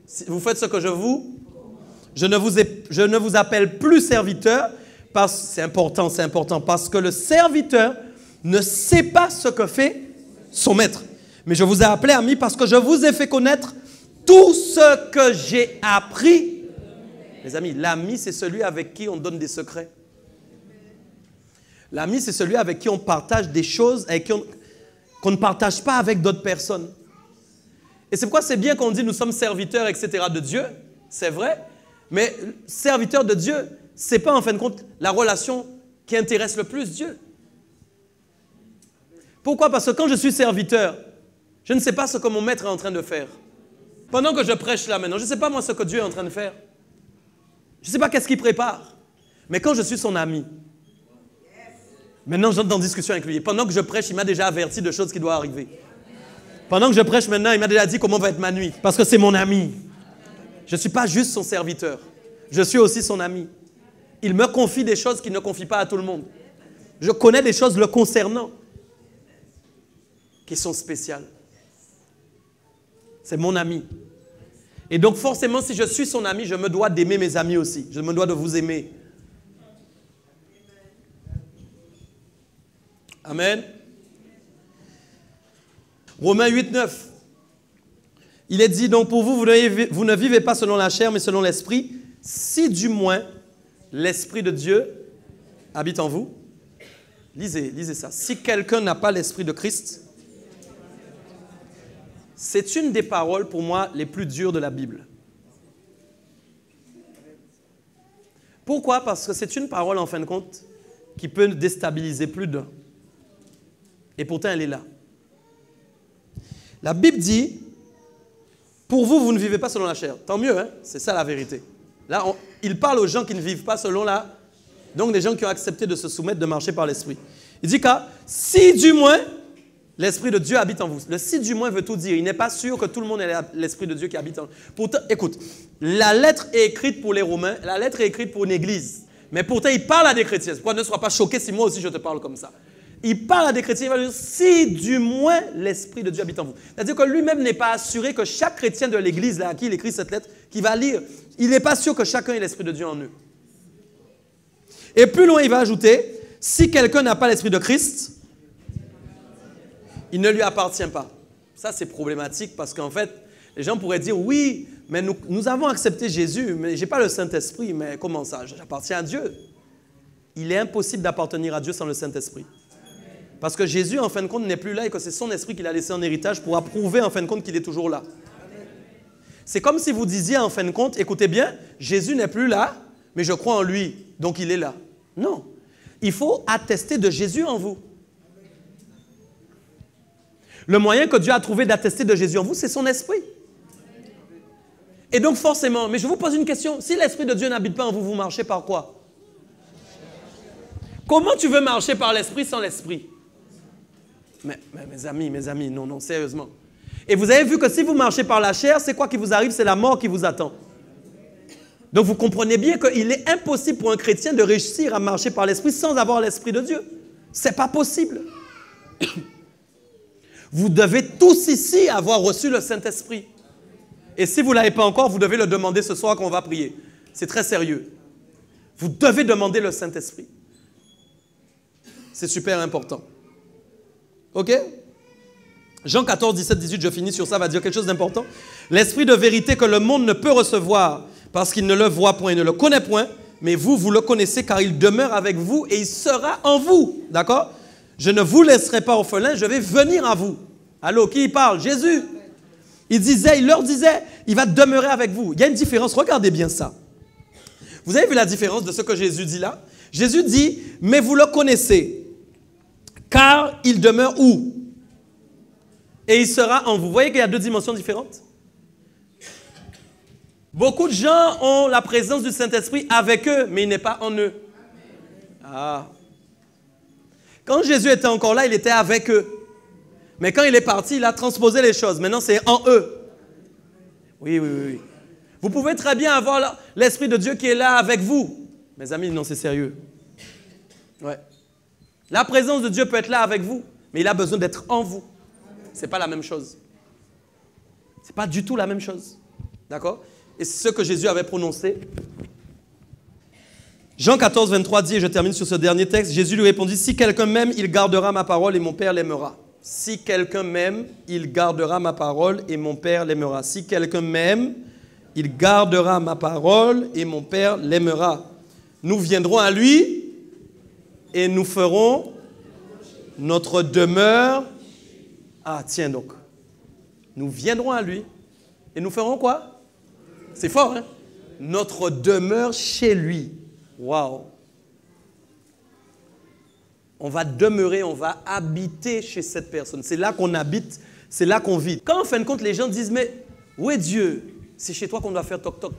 Si vous faites ce que je vous... Je ne vous appelle plus serviteur, c'est important, parce que le serviteur ne sait pas ce que fait son maître. Mais je vous ai appelé amis parce que je vous ai fait connaître tout ce que j'ai appris. Les amis, l'ami, c'est celui avec qui on donne des secrets. L'ami, c'est celui avec qui on partage des choses qu'on ne partage pas avec d'autres personnes. Et c'est pourquoi c'est bien qu'on dit nous sommes serviteurs, etc. de Dieu. C'est vrai. Mais serviteur de Dieu, ce n'est pas en fin de compte la relation qui intéresse le plus Dieu. Pourquoi? Parce que quand je suis serviteur, je ne sais pas ce que mon maître est en train de faire. Pendant que je prêche là maintenant, je ne sais pas moi ce que Dieu est en train de faire. Je ne sais pas qu'est-ce qu'il prépare. Mais quand je suis son ami, maintenant j'entre en discussion avec lui. Pendant que je prêche, il m'a déjà averti de choses qui doivent arriver. Pendant que je prêche maintenant, il m'a déjà dit comment va être ma nuit. Parce que c'est mon ami. Je ne suis pas juste son serviteur. Je suis aussi son ami. Il me confie des choses qu'il ne confie pas à tout le monde. Je connais des choses le concernant qui sont spéciales. C'est mon ami. Et donc forcément, si je suis son ami, je me dois d'aimer mes amis aussi. Je me dois de vous aimer. Amen. Romains 8, 9. Il est dit, donc pour vous, vous ne vivez pas selon la chair, mais selon l'esprit, si du moins l'esprit de Dieu habite en vous. Lisez ça. Si quelqu'un n'a pas l'esprit de Christ, c'est une des paroles pour moi les plus dures de la Bible. Pourquoi? Parce que c'est une parole, en fin de compte, qui peut déstabiliser plus d'un. Et pourtant, elle est là. La Bible dit, pour vous, vous ne vivez pas selon la chair. Tant mieux, hein? C'est ça la vérité. Là, il parle aux gens qui ne vivent pas selon la... Donc, des gens qui ont accepté de se soumettre, de marcher par l'esprit. Il dit que si du moins, l'esprit de Dieu habite en vous. Le si du moins veut tout dire. Il n'est pas sûr que tout le monde ait l'esprit de Dieu qui habite en vous. Pourtant, écoute, la lettre est écrite pour les Romains, la lettre est écrite pour une église. Mais pourtant, il parle à des chrétiens. Pourquoi ne sois pas choqué si moi aussi je te parle comme ça? Il parle à des chrétiens, il va dire, si du moins l'Esprit de Dieu habite en vous. C'est-à-dire que lui-même n'est pas assuré que chaque chrétien de l'Église, là, à qui il écrit cette lettre, qui va lire, il n'est pas sûr que chacun ait l'Esprit de Dieu en eux. Et plus loin, il va ajouter, si quelqu'un n'a pas l'Esprit de Christ, il ne lui appartient pas. Ça, c'est problématique parce qu'en fait, les gens pourraient dire, oui, mais nous avons accepté Jésus, mais je n'ai pas le Saint-Esprit. Mais comment ça? J'appartiens à Dieu. Il est impossible d'appartenir à Dieu sans le Saint-Esprit. Parce que Jésus, en fin de compte, n'est plus là et que c'est son esprit qu'il a laissé en héritage pour approuver, en fin de compte, qu'il est toujours là. C'est comme si vous disiez, en fin de compte, écoutez bien, Jésus n'est plus là, mais je crois en lui, donc il est là. Non. Il faut attester de Jésus en vous. Le moyen que Dieu a trouvé d'attester de Jésus en vous, c'est son esprit. Et donc forcément, mais je vous pose une question, si l'esprit de Dieu n'habite pas en vous, vous marchez par quoi? Comment tu veux marcher par l'esprit sans l'esprit? Mais mes amis, non, sérieusement. Et vous avez vu que si vous marchez par la chair, c'est quoi qui vous arrive? C'est la mort qui vous attend. Donc vous comprenez bien qu'il est impossible pour un chrétien de réussir à marcher par l'esprit sans avoir l'esprit de Dieu. Ce n'est pas possible. Vous devez tous ici avoir reçu le Saint-Esprit. Et si vous ne l'avez pas encore, vous devez le demander ce soir quand on va prier. C'est très sérieux. Vous devez demander le Saint-Esprit. C'est super important. OK? Jean 14, 17, 18, je finis sur ça, va dire quelque chose d'important. L'esprit de vérité que le monde ne peut recevoir parce qu'il ne le voit point et ne le connaît point, mais vous le connaissez car il demeure avec vous et il sera en vous. D'accord? Je ne vous laisserai pas orphelins, je vais venir à vous. Allô, qui parle? Jésus. Il leur disait, il va demeurer avec vous. Il y a une différence, regardez bien ça. Vous avez vu la différence de ce que Jésus dit là? Jésus dit, mais vous le connaissez, car il demeure où? Et il sera en vous. Vous voyez qu'il y a deux dimensions différentes? Beaucoup de gens ont la présence du Saint-Esprit avec eux, mais il n'est pas en eux. Ah. Quand Jésus était encore là, il était avec eux. Mais quand il est parti, il a transposé les choses. Maintenant, c'est en eux. Oui. Vous pouvez très bien avoir l'Esprit de Dieu qui est là avec vous. Mes amis, non, c'est sérieux. Ouais. La présence de Dieu peut être là avec vous, Mais il a besoin d'être en vous. Ce n'est pas la même chose. Ce n'est pas du tout la même chose. D'accord? Et c'est ce que Jésus avait prononcé. Jean 14, 23 dit, et je termine sur ce dernier texte, Jésus lui répondit, « Si quelqu'un m'aime, il gardera ma parole et mon Père l'aimera. » Si quelqu'un m'aime, il gardera ma parole et mon Père l'aimera. Si quelqu'un m'aime, il gardera ma parole et mon Père l'aimera. Nous viendrons à lui et nous ferons notre demeure. Ah, tiens donc. Nous viendrons à lui et nous ferons quoi? C'est fort, hein? Notre demeure chez lui. Waouh! On va demeurer, on va habiter chez cette personne. C'est là qu'on habite, c'est là qu'on vit. Quand en fin de compte, les gens disent, mais où est Dieu? C'est chez toi qu'on doit faire toc-toc.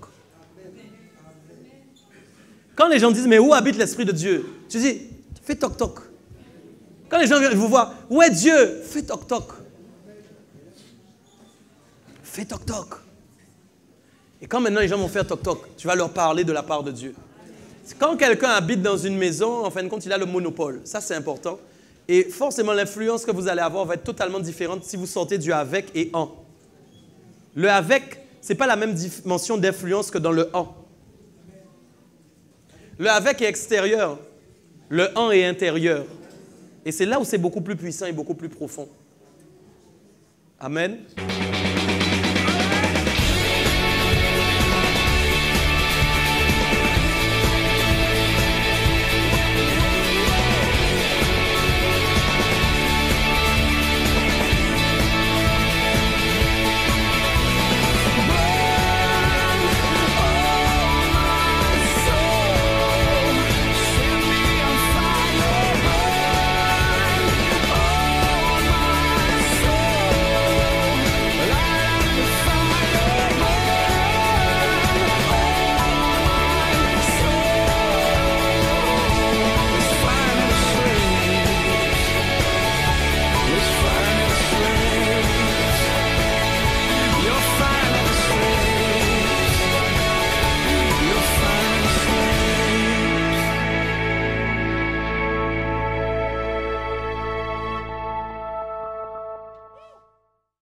Quand les gens disent, mais où habite l'Esprit de Dieu? Tu dis, fais toc-toc. Quand les gens viennent vous voir, où est Dieu? Fais toc-toc. Fais toc-toc. Et quand maintenant les gens vont faire toc-toc, tu vas leur parler de la part de Dieu. Quand quelqu'un habite dans une maison, en fin de compte, il a le monopole. Ça, c'est important. Et forcément, l'influence que vous allez avoir va être totalement différente si vous sortez du avec et en. Le avec, ce n'est pas la même dimension d'influence que dans le en. Le avec est extérieur. Le en est intérieur. Et c'est là où c'est beaucoup plus puissant et beaucoup plus profond. Amen.